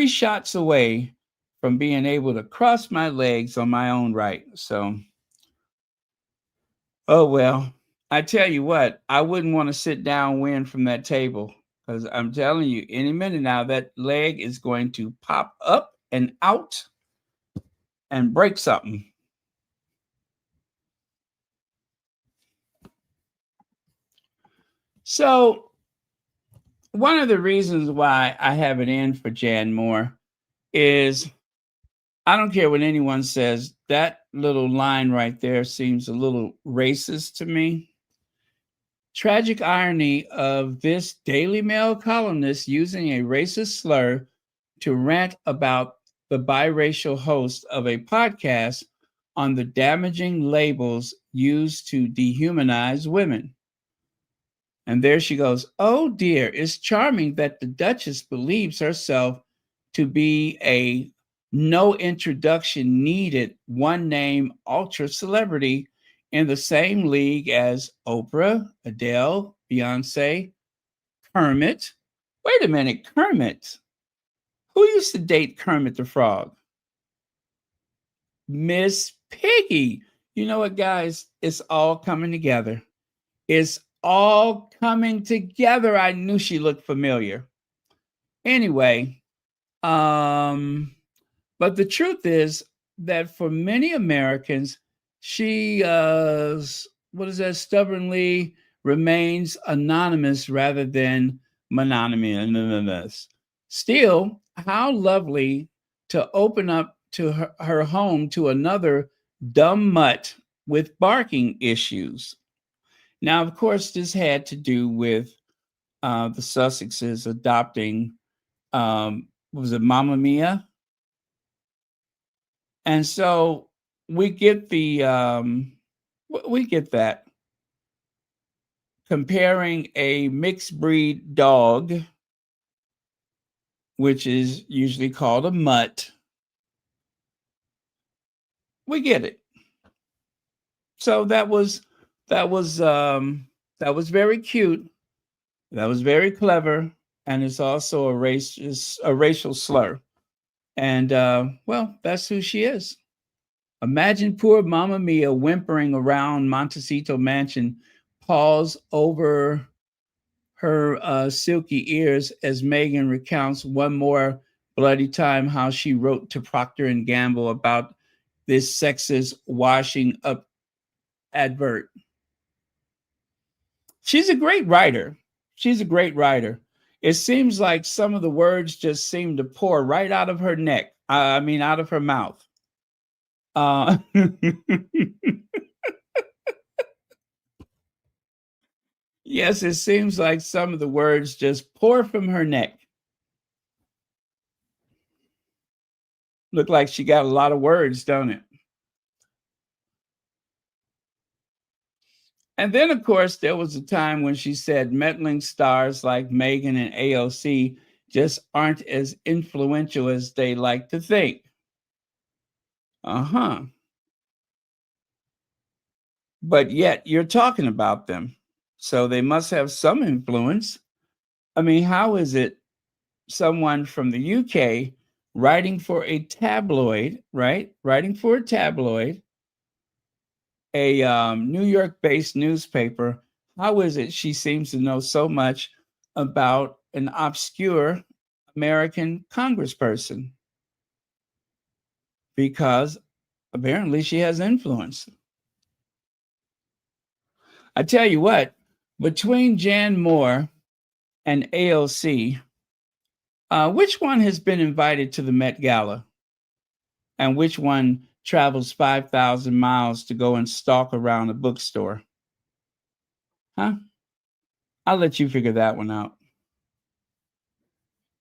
shots away from being able to cross my legs on my own right. So, oh well. I tell you what, I wouldn't want to sit downwind from that table because I'm telling you, any minute now, that leg is going to pop up and out and break something. So, one of the reasons why I have it in for Jan Moore is I don't care what anyone says, that little line right there seems a little racist to me. Tragic irony of this Daily Mail columnist using a racist slur to rant about the biracial host of a podcast on the damaging labels used to dehumanize women. And there she goes, oh dear, it's charming that the Duchess believes herself to be a no introduction needed one name ultra celebrity in the same league as Oprah, Adele, Beyonce, Kermit. Wait a minute, Kermit. Who used to date Kermit the Frog? Miss Piggy. You know what, guys? It's all coming together. It's all coming together. I knew she looked familiar. Anyway, but the truth is that for many Americans, she stubbornly remains anonymous rather than mononymous. Still, how lovely to open up to her home to another dumb mutt with barking issues. Now, of course, this had to do with the Sussexes adopting, was it Mamma Mia? And so we get that comparing a mixed breed dog, which is usually called a mutt. We get it. So that was very cute. That was very clever, and it's also a racial slur. And well, that's who she is. Imagine poor Mamma Mia whimpering around Montecito Mansion, paws over her silky ears as Meghan recounts one more bloody time how she wrote to Procter and Gamble about this sexist washing up advert. She's a great writer. She's a great writer. It seems like some of the words just seem to pour right out of her neck. Out of her mouth. Yes, it seems like some of the words just pour from her neck. Look like she got a lot of words, don't it? And then, of course, there was a time when she said meddling stars like Meghan and AOC just aren't as influential as they like to think. But yet you're talking about them. So they must have some influence. I mean, how is it someone from the UK writing for a tabloid, right? Writing for a tabloid, a New York-based newspaper. How is it she seems to know so much about an obscure American congressperson? Because apparently she has influence. I tell you what, between Jan Moore and AOC, which one has been invited to the Met Gala? And which one travels 5,000 miles to go and stalk around a bookstore? Huh? I'll let you figure that one out.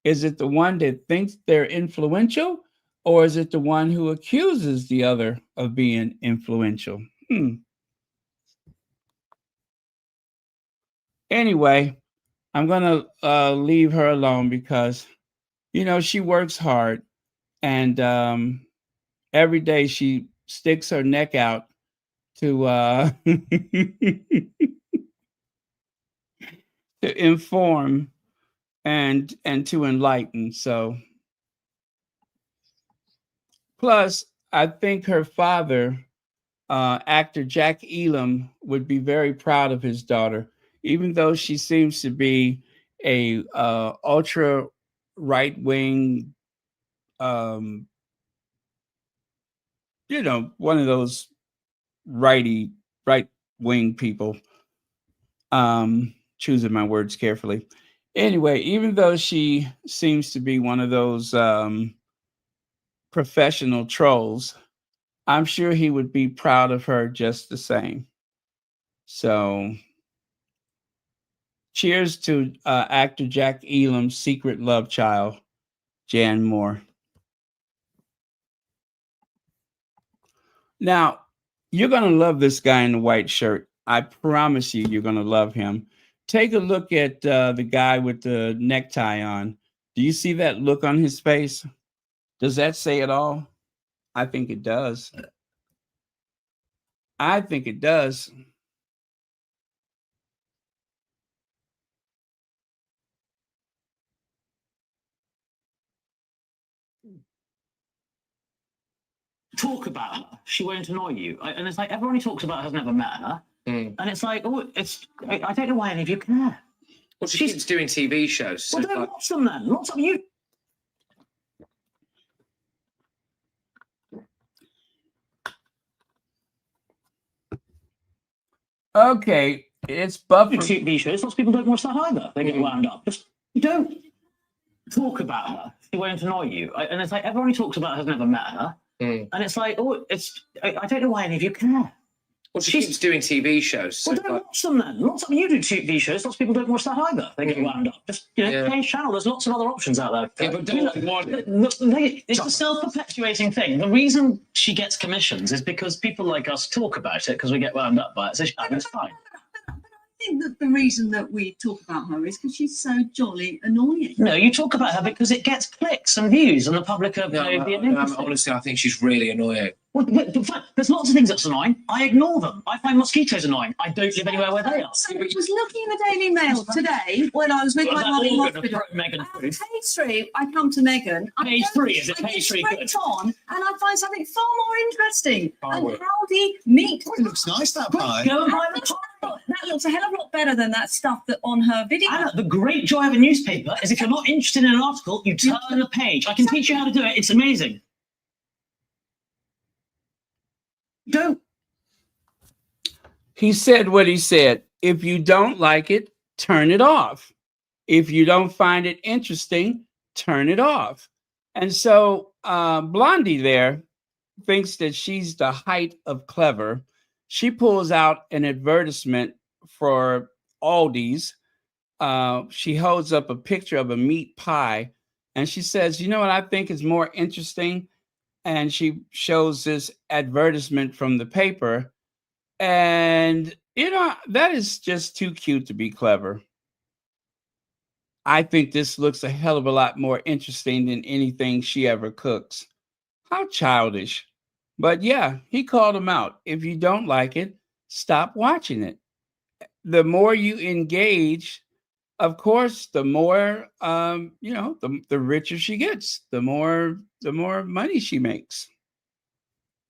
Is it the one that thinks they're influential, or is it the one who accuses the other of being influential? Anyway, I'm going to leave her alone because, you know, she works hard, and every day she sticks her neck out to to inform and to enlighten. So plus, I think her father, actor Jack Elam, would be very proud of his daughter, even though she seems to be a ultra right wing, um, you know, one of those right wing people. Choosing my words carefully. Anyway, even though she seems to be one of those professional trolls, I'm sure he would be proud of her just the same. So, cheers to actor Jack Elam's secret love child, Jan Moore. Now, you're going to love this guy in the white shirt. I promise you, you're going to love him. Take a look at the guy with the necktie on. Do you see that look on his face? Does that say it all? I think it does. I think it does. Talk about her, she won't annoy you. And it's like everyone who talks about her has never met her. And it's like, oh, I don't know why any of you care. Well, she keeps doing TV shows. So well, don't watch them then. Lots of you. Okay, it's buffer. TV shows, lots of people don't watch that either. They get wound up. Just don't talk about her. She won't annoy you. And it's like everyone who talks about her has never met her. And it's like, oh, I don't know why any of you care. Well, she keeps doing TV shows. So well, don't watch them then. Lots of you do TV shows. Lots of people don't watch that either. They get wound up. Just change channel. There's lots of other options out there. Yeah, but don't want it. It's a self-perpetuating thing. The reason she gets commissions is because people like us talk about it because we get wound up by it. So it's fine. I think that the reason that we talk about her is because she's so jolly annoying. No, you talk about her because it gets clicks and views, and the public are honestly, I think she's really annoying. Well, there's lots of things that's annoying. I ignore them. I find mosquitoes annoying. I don't live anywhere where they are. So I was looking in the Daily Mail today when I was with my mum in hospital. Page 3, I come to Meghan. Page 3, is it? Page 3 good. On, and I find something far more interesting. Oh, and howdy meat. It looks nice, that pie. Go and buy the pie. That looks a hell of a lot better than that stuff that on her video. Anna, the great joy of a newspaper is if you're not interested in an article, you turn the page. I can teach you how to do it. It's amazing. Don't. He said what he said. If you don't like it, turn it off. If you don't find it interesting, turn it off. And so Blondie there thinks that she's the height of clever. She pulls out an advertisement for Aldi's. She holds up a picture of a meat pie, and she says, you know what I think is more interesting? And she shows this advertisement from the paper. And, you know, that is just too cute to be clever. I think this looks a hell of a lot more interesting than anything she ever cooks. How childish. But yeah, he called him out. If you don't like it, stop watching it. The more you engage, of course, the more, you know, the richer she gets, the more money she makes.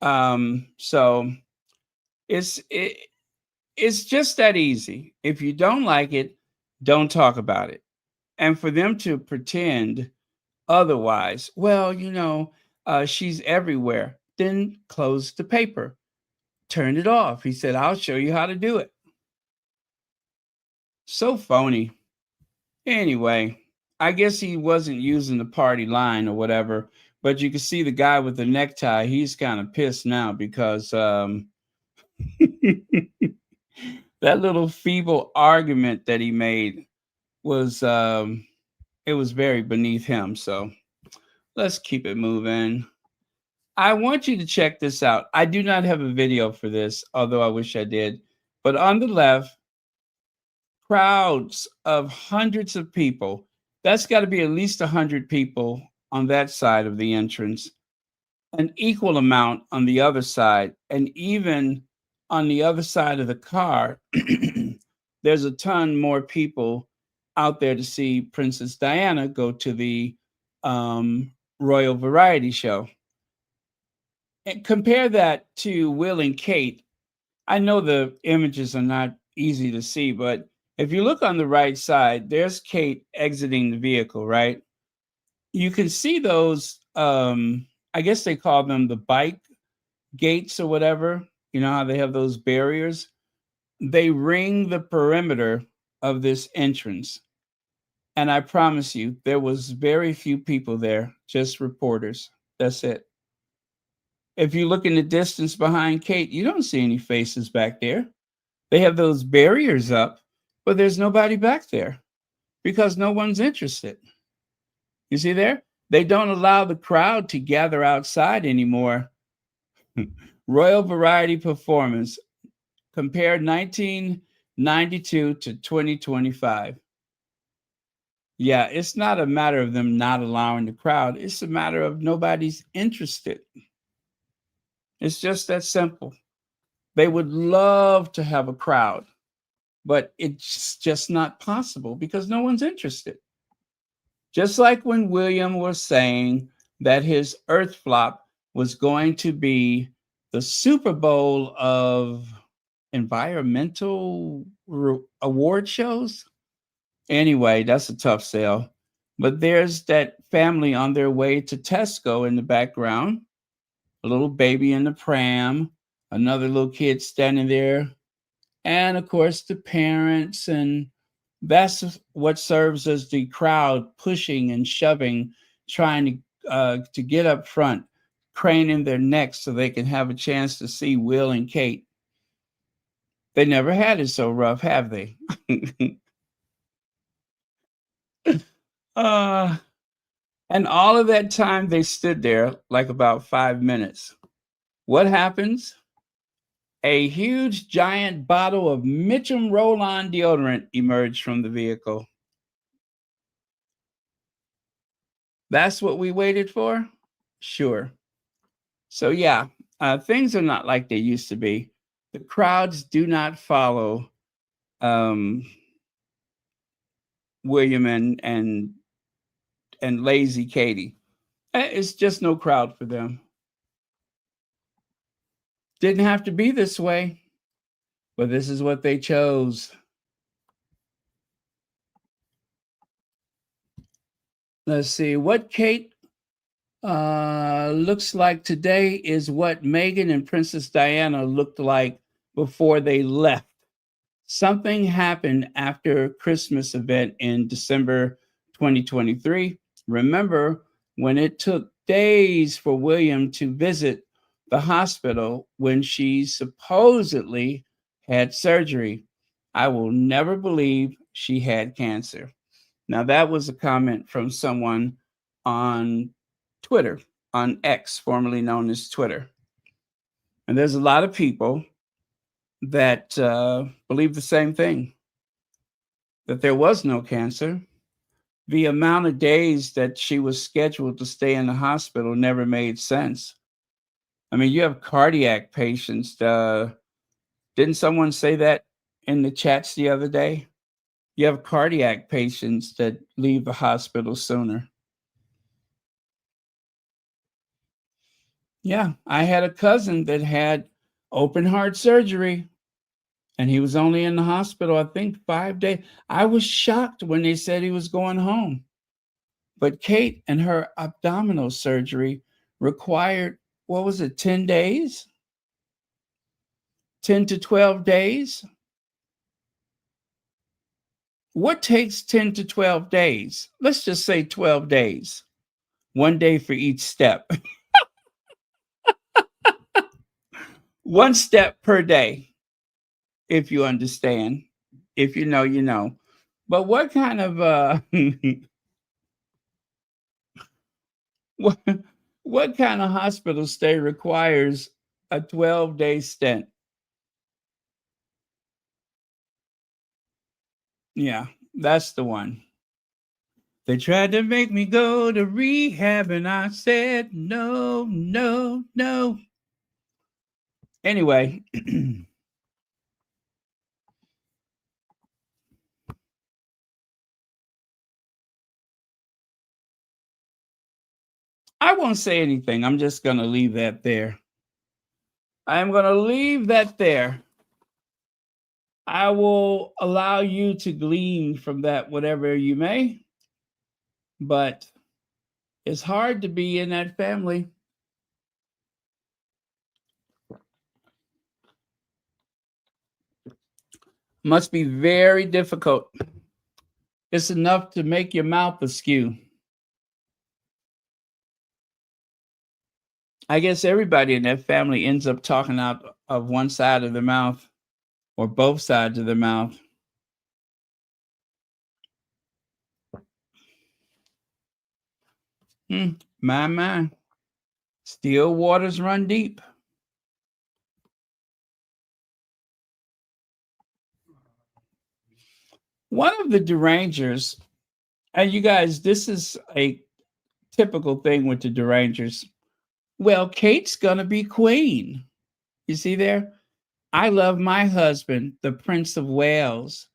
So it's just that easy. If you don't like it, don't talk about it. And for them to pretend otherwise, well, you know, she's everywhere, then close the paper, turn it off. He said, I'll show you how to do it. So phony. Anyway, I guess he wasn't using the party line or whatever, but you can see the guy with the necktie, he's kind of pissed now because that little feeble argument that he made was it was very beneath him. So let's keep it moving. I want you to check this out. I do not have a video for this, although I wish I did. But on the left, crowds of hundreds of people. That's got to be at least 100 people on that side of the entrance, an equal amount on the other side, and even on the other side of the car, there's a ton more people out there to see Princess Diana go to the Royal Variety Show. And compare that to Will and Kate. I know the images are not easy to see, but if you look on the right side, there's Kate exiting the vehicle, right? You can see those, I guess they call them the bike gates or whatever. You know how they have those barriers? They ring the perimeter of this entrance. And I promise you, there was very few people there, just reporters. That's it. If you look in the distance behind Kate, you don't see any faces back there. They have those barriers up, but there's nobody back there because no one's interested. You see there? They don't allow the crowd to gather outside anymore. Royal Variety Performance. Compare 1992 to 2025. Yeah, it's not a matter of them not allowing the crowd. It's a matter of nobody's interested. It's just that simple. They would love to have a crowd, but it's just not possible because no one's interested. Just like when William was saying that his Earth flop was going to be the Super Bowl of environmental award shows. Anyway, that's a tough sell. But there's that family on their way to Tesco in the background, a little baby in the pram, another little kid standing there, and of course the parents. And that's what serves as the crowd pushing and shoving, trying to get up front, craning their necks so they can have a chance to see Will and Kate. They never had it so rough, have they? And all of that time they stood there like about 5 minutes. What happens? A huge giant bottle of Mitchum roll-on deodorant emerged from the vehicle. That's what we waited for? Sure. So yeah, things are not like they used to be. The crowds do not follow William and lazy Katie. It's just no crowd for them. Didn't have to be this way, but this is what they chose. Let's see. What Kate looks like today is what Meghan and Princess Diana looked like before they left. Something happened after Christmas event in December 2023. Remember when it took days for William to visit the hospital when she supposedly had surgery? I will never believe she had cancer. Now, that was a comment from someone on Twitter, on X, formerly known as Twitter. And there's a lot of people that believe the same thing, that there was no cancer. The amount of days that she was scheduled to stay in the hospital never made sense. I mean, you have cardiac patients. Didn't someone say that in the chats the other day? You have cardiac patients that leave the hospital sooner. Yeah, I had a cousin that had open heart surgery, and he was only in the hospital, I think, 5 days. I was shocked when they said he was going home. But Kate and her abdominal surgery required, 10 days? 10 to 12 days? What takes 10 to 12 days? Let's just say 12 days. 1 day for each step. 1 step per day, if you understand. If you know, you know. But what kind of what kind of hospital stay requires a 12-day stint? Yeah, that's the one. They tried to make me go to rehab, and I said no, no, no. Anyway. I won't say anything. I'm just going to leave that there. I'm going to leave that there. I will allow you to glean from that whatever you may, but it's hard to be in that family. Must be very difficult. It's enough to make your mouth askew. I guess everybody in that family ends up talking out of one side of their mouth or both sides of their mouth. My. Still waters run deep. One of the derangers, and you guys, this is a typical thing with the derangers. Well, Kate's gonna be queen. You see there? I love my husband, the Prince of Wales.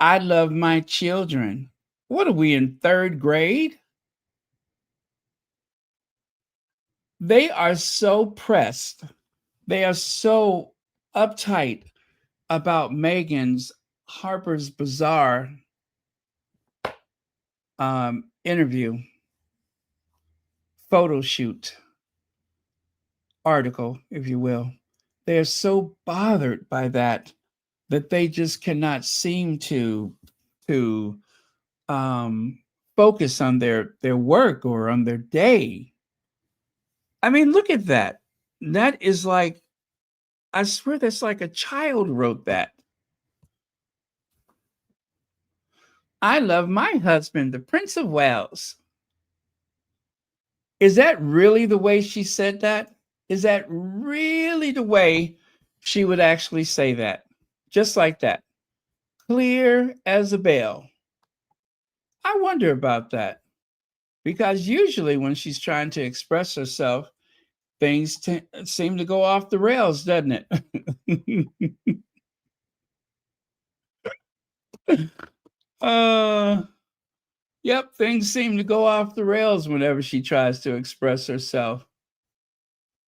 I love my children. What are we in 3rd grade? They are so pressed. They are so uptight about Meghan's Harper's Bazaar interview, photo shoot, article, if you will. They're so bothered by that they just cannot seem to focus on their work or on their day. I mean, look at that. That is like, I swear that's like a child wrote that. I love my husband, the Prince of Wales. Is that really the way she said that? Is that really the way she would actually say that? Just like that. Clear as a bell. I wonder about that. Because usually when she's trying to express herself, things seem to go off the rails, doesn't it? Yep, things seem to go off the rails whenever she tries to express herself.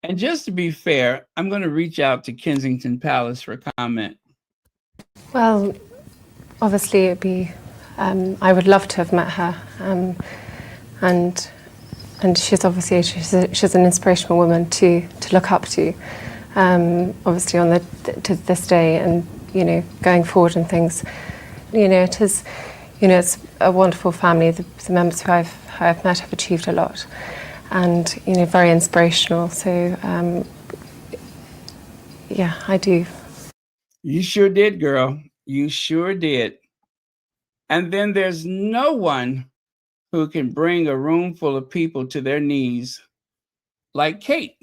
And just to be fair, I'm going to reach out to Kensington Palace for comment. Well, obviously it'd be, I would love to have met her, and she's obviously she's an inspirational woman to look up to, obviously to this day, and going forward and things. It is, it's a wonderful family. The members who I've met have achieved a lot, and very inspirational. So yeah, I do. You sure did, girl. You sure did. And then there's no one who can bring a room full of people to their knees like Kate.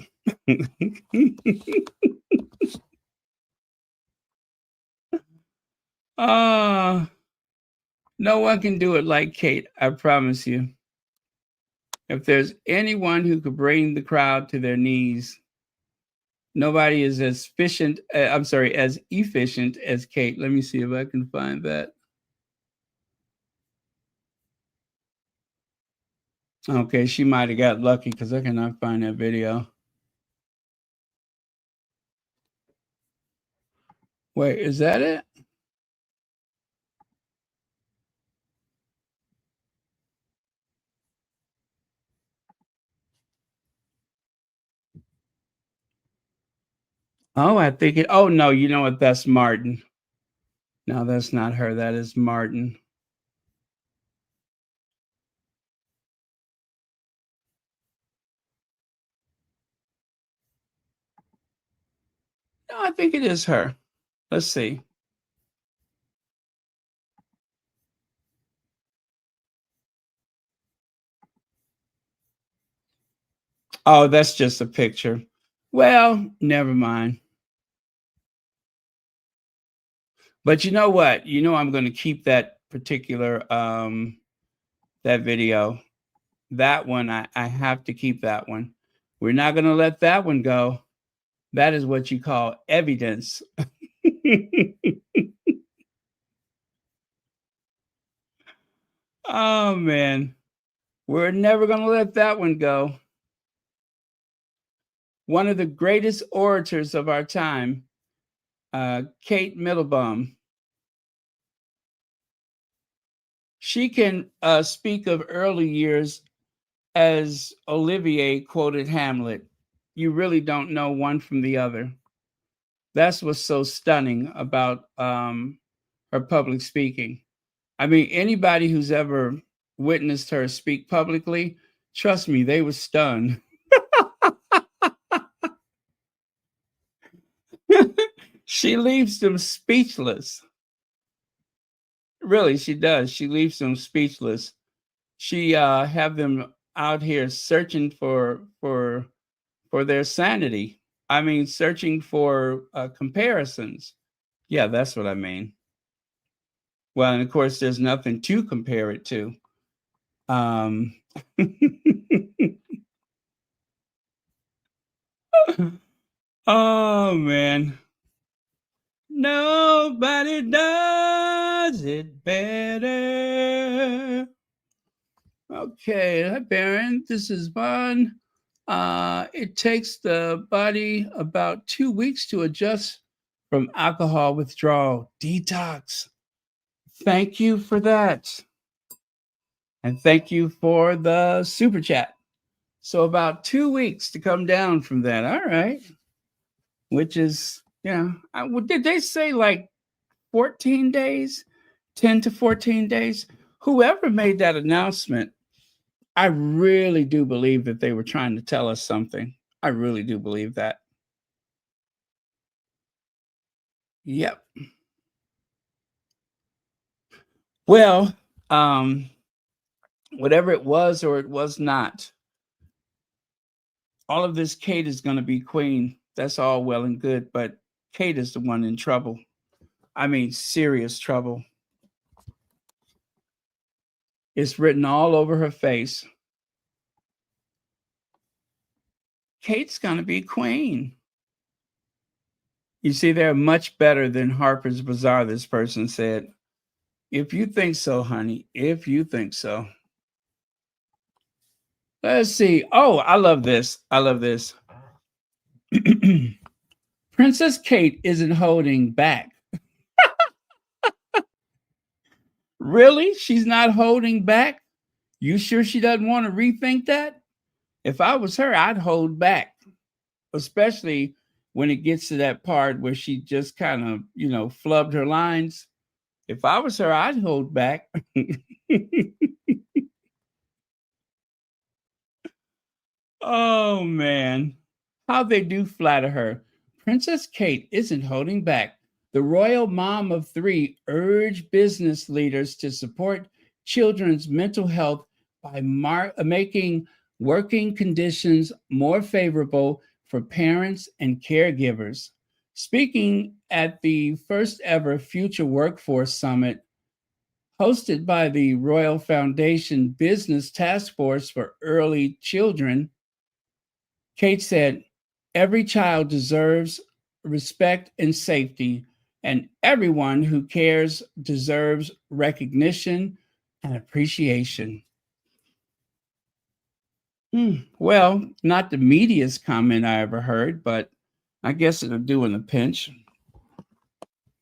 No one can do it like Kate, I promise you. If there's anyone who could bring the crowd to their knees, nobody is as efficient as Kate. Let me see if I can find that. Okay, she might have got lucky because I cannot find that video. Wait, is that it? Oh, I think it. Oh, no, you know what? That's Martin. No, that's not her. That is Martin. No, I think it is her. Let's see. Oh, that's just a picture. Well, never mind. But you know what? I'm going to keep that particular that video. That one, I have to keep that one. We're not going to let that one go. That is what you call evidence. Oh, man. We're never going to let that one go. One of the greatest orators of our time, Kate Middlebaum. She can speak of early years as Olivier quoted Hamlet. You really don't know one from the other. That's what's so stunning about her public speaking. I mean, anybody who's ever witnessed her speak publicly, trust me, they were stunned. She leaves them speechless. Really, she does. She leaves them speechless. She have them out here searching for their sanity. I mean, searching for comparisons. Yeah, that's what I mean. Well, and of course, there's nothing to compare it to. Oh, man. Nobody does it better. Okay, hi, Baron. This is Vaughn. It takes the body about 2 weeks to adjust from alcohol withdrawal. Detox. Thank you for that. And thank you for the super chat. So about 2 weeks to come down from that. All right. Which is, did they say like 14 days? 10 to 14 days? Whoever made that announcement, I really do believe that they were trying to tell us something. I really do believe that. Yep. Well, whatever it was or it was not, all of this Kate is going to be queen. That's all well and good, but Kate is the one in trouble. I mean, serious trouble. It's written all over her face. Kate's going to be queen. You see, they're much better than Harper's Bazaar, this person said. If you think so, honey, if you think so. Let's see. Oh, I love this. I love this. Princess Kate isn't holding back. Really? She's not holding back? You sure she doesn't want to rethink that? If I was her, I'd hold back, especially when it gets to that part where she just kind of, flubbed her lines. If I was her, I'd hold back. Oh, man. How they do flatter her. Princess Kate isn't holding back. The royal mom of three urged business leaders to support children's mental health by making working conditions more favorable for parents and caregivers. Speaking at the first ever Future Workforce Summit, hosted by the Royal Foundation Business Task Force for Early Children, Kate said, "Every child deserves respect and safety, and everyone who cares deserves recognition and appreciation." Well, not the meatiest comment I ever heard, but I guess it'll do in a pinch.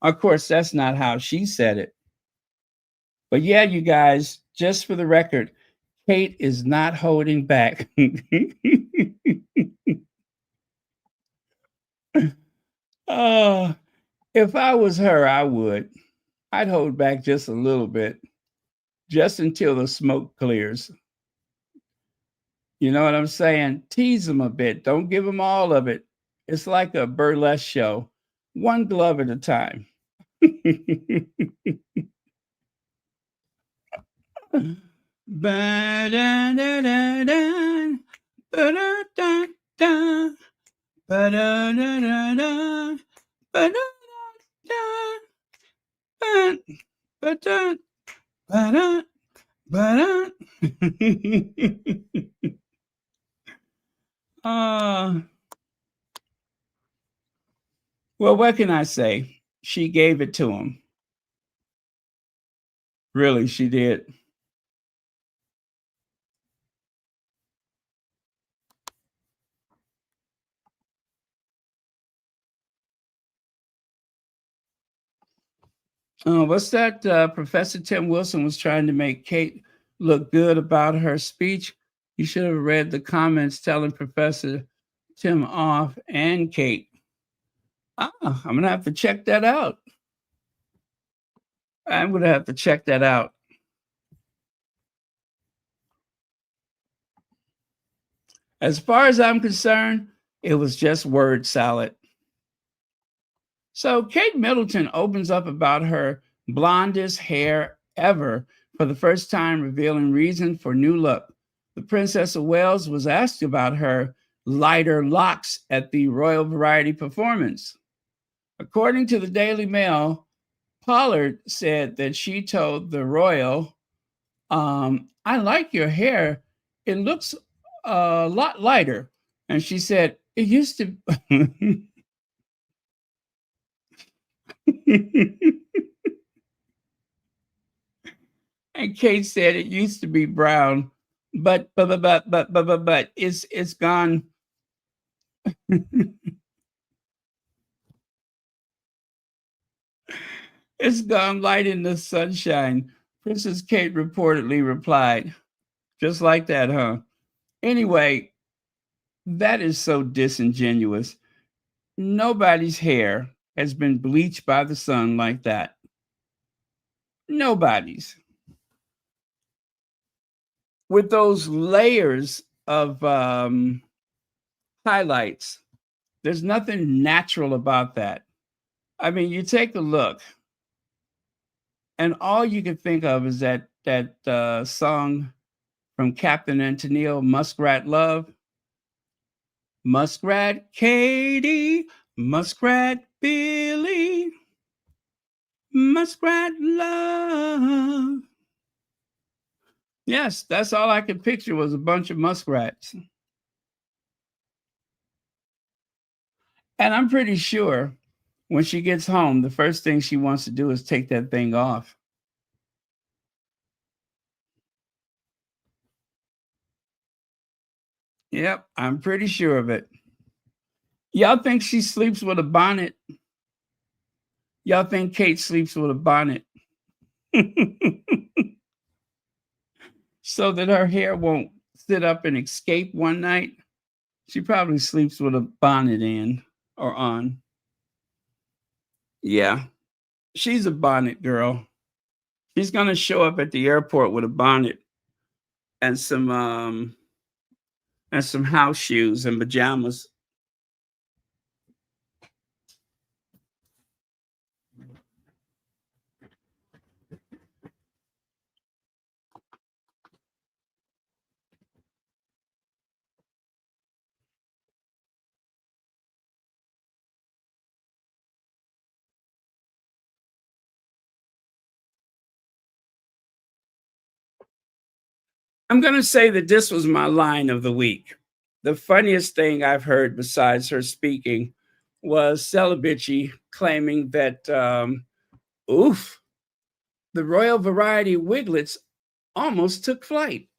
Of course, that's not how she said it. But yeah, you guys, just for the record, Kate is not holding back. Oh, if I was her, I would. I'd hold back just a little bit, just until the smoke clears. You know what I'm saying? Tease them a bit. Don't give them all of it. It's like a burlesque show, one glove at a time. But well, what can I say? She gave it to him. Really, she did. What's that? Professor Tim Wilson was trying to make Kate look good about her speech. You should have read the comments telling Professor Tim off and Kate. I'm going to have to check that out. I'm going to have to check that out. As far as I'm concerned, it was just word salad. So Kate Middleton opens up about her blondest hair ever for the first time, revealing reason for new look. The Princess of Wales was asked about her lighter locks at the Royal Variety performance. According to the Daily Mail, Pollard said that she told the Royal, I like your hair. It looks a lot lighter. And she said, it used to... And Kate said it used to be brown, but it's gone. It's gone light in the sunshine. Princess Kate reportedly replied, just like that, huh? Anyway, that is so disingenuous. Nobody's hair has been bleached by the sun like that. Nobody's. With those layers of highlights, there's nothing natural about that. I mean, you take a look, and all you can think of is that song from Captain and Tennille, Muskrat Love. Muskrat Katie, Muskrat Billy, Muskrat Love. Yes, that's all I could picture was a bunch of muskrats. And I'm pretty sure when she gets home, the first thing she wants to do is take that thing off. Yep, I'm pretty sure of it. Y'all think she sleeps with a bonnet? Y'all think Kate sleeps with a bonnet? So that her hair won't sit up and escape one night? She probably sleeps with a bonnet in or on. Yeah, she's a bonnet girl. She's going to show up at the airport with a bonnet and some house shoes and pajamas. I'm going to say that this was my line of the week. The funniest thing I've heard besides her speaking was Celibici claiming that, oof, the Royal Variety Wiglets almost took flight.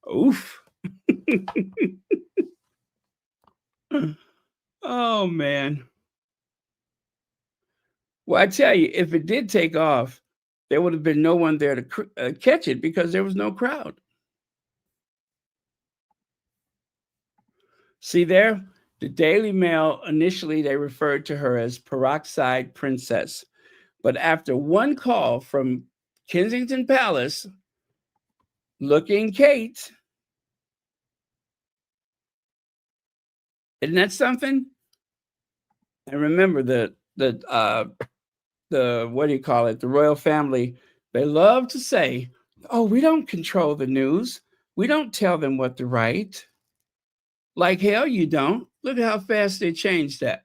Oof. Oh, man. Well, I tell you, if it did take off, there would have been no one there to catch it because there was no crowd. See there? The Daily Mail, initially they referred to her as Peroxide Princess. But after one call from Kensington Palace, looking Kate, isn't that something? And remember the what do you call it? The royal family, they love to say, oh, we don't control the news. We don't tell them what to write. Like hell you don't. Look at how fast they changed that.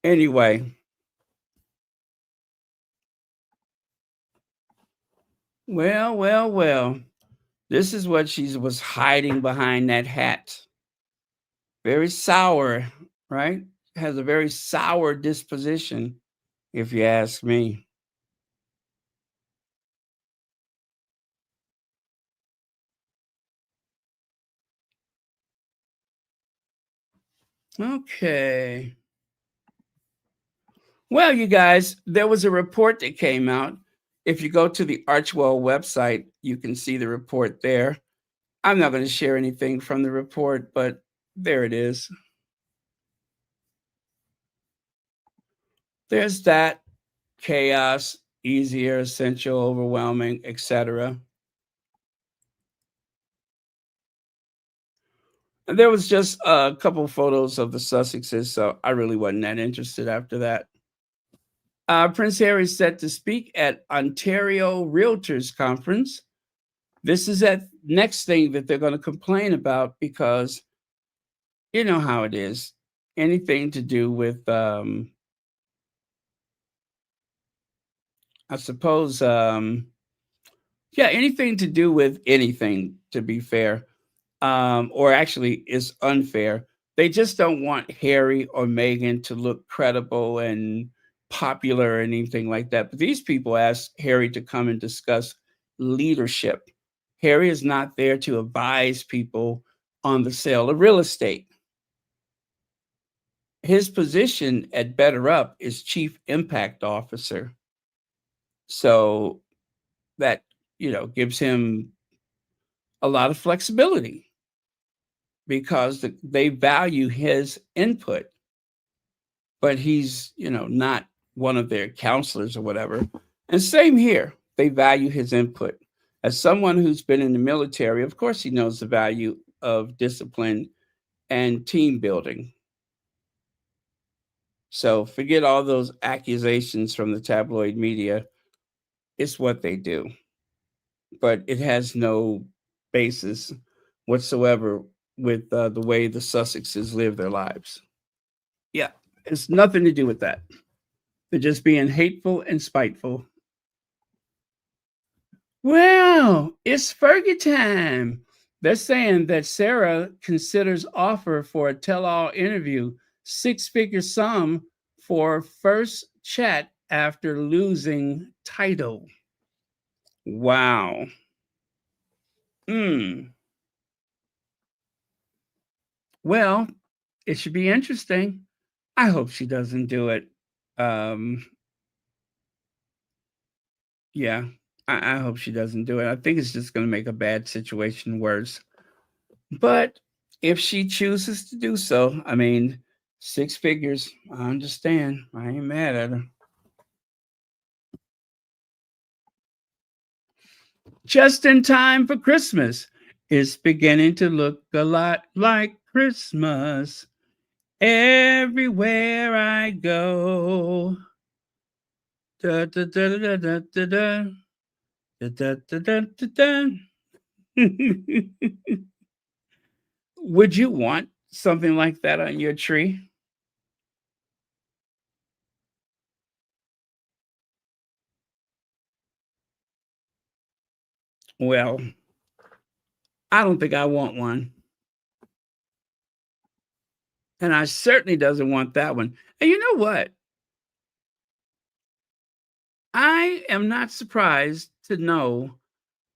Anyway. Well. This is what she was hiding behind that hat. Very sour, right? Has a very sour disposition, if you ask me. Okay. Well, you guys, there was a report that came out. If you go to the Archwell website, you can see the report there. I'm not going to share anything from the report, but there it is. There's that chaos, easier, essential, overwhelming, etc. And there was just a couple photos of the Sussexes, so I really wasn't that interested after that. Prince Harry is set to speak at Ontario Realtors Conference. This is that next thing that they're going to complain about because you know how it is. Anything to do with, I suppose, anything to do with anything, to be fair, or actually is unfair. They just don't want Harry or Meghan to look credible and popular or anything like that. But these people asked Harry to come and discuss leadership. Harry is not there to advise people on the sale of real estate. His position at Better Up is Chief Impact Officer. So that, gives him a lot of flexibility because they value his input. But he's, not one of their counselors or whatever. And same here. They value his input. As someone who's been in the military, of course, he knows the value of discipline and team building. So forget all those accusations from the tabloid media. It's what they do. But it has no basis whatsoever with the way the Sussexes live their lives. Yeah, it's nothing to do with that. They're just being hateful and spiteful. Well, it's Fergie time. They're saying that Sarah considers offer for a tell-all interview, 6-figure sum for first chat after losing title. Wow. Well, it should be interesting. I hope she doesn't do it. Yeah, I hope she doesn't do it. I think it's just going to make a bad situation worse. But if she chooses to do so, 6 figures, I understand. I ain't mad at her. Just in time for Christmas. It's beginning to look a lot like Christmas everywhere I go. Da, da, da, da, da, da, da. Da, da, da, da, da, da. Would you want something like that on your tree? Well, I don't think I want one. And I certainly doesn't want that one. And you know what? I am not surprised to know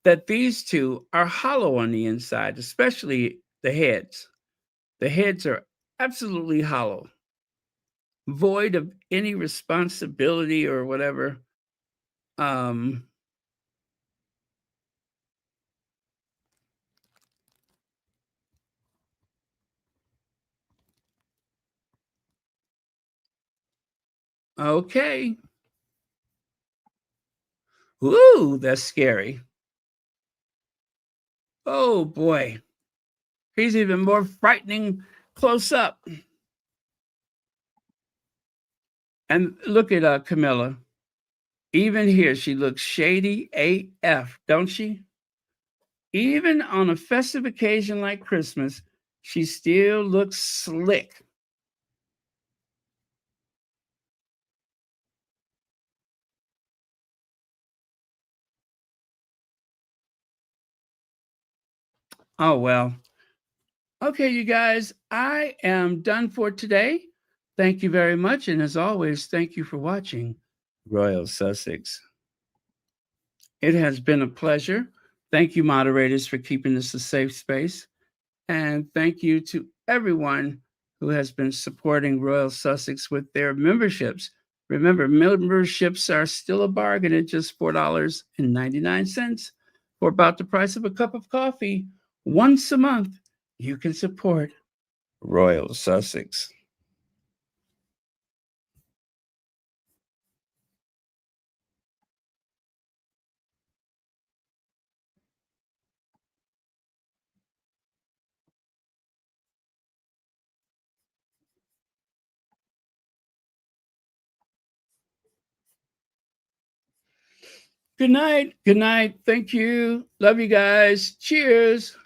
that these two are hollow on the inside, especially the heads. The heads are absolutely hollow, void of any responsibility or whatever. Okay. Ooh, that's scary. Oh boy. He's even more frightening close up. And look at Camilla. Even here, she looks shady AF, don't she? Even on a festive occasion like Christmas, she still looks slick. Oh, well. Okay, you guys, I am done for today. Thank you very much. And as always, thank you for watching Royal Sussex. It has been a pleasure. Thank you, moderators, for keeping this a safe space. And thank you to everyone who has been supporting Royal Sussex with their memberships. Remember, memberships are still a bargain at just $4.99 for about the price of a cup of coffee. Once a month, you can support Royal Sussex. Good night. Good night. Thank you. Love you guys. Cheers.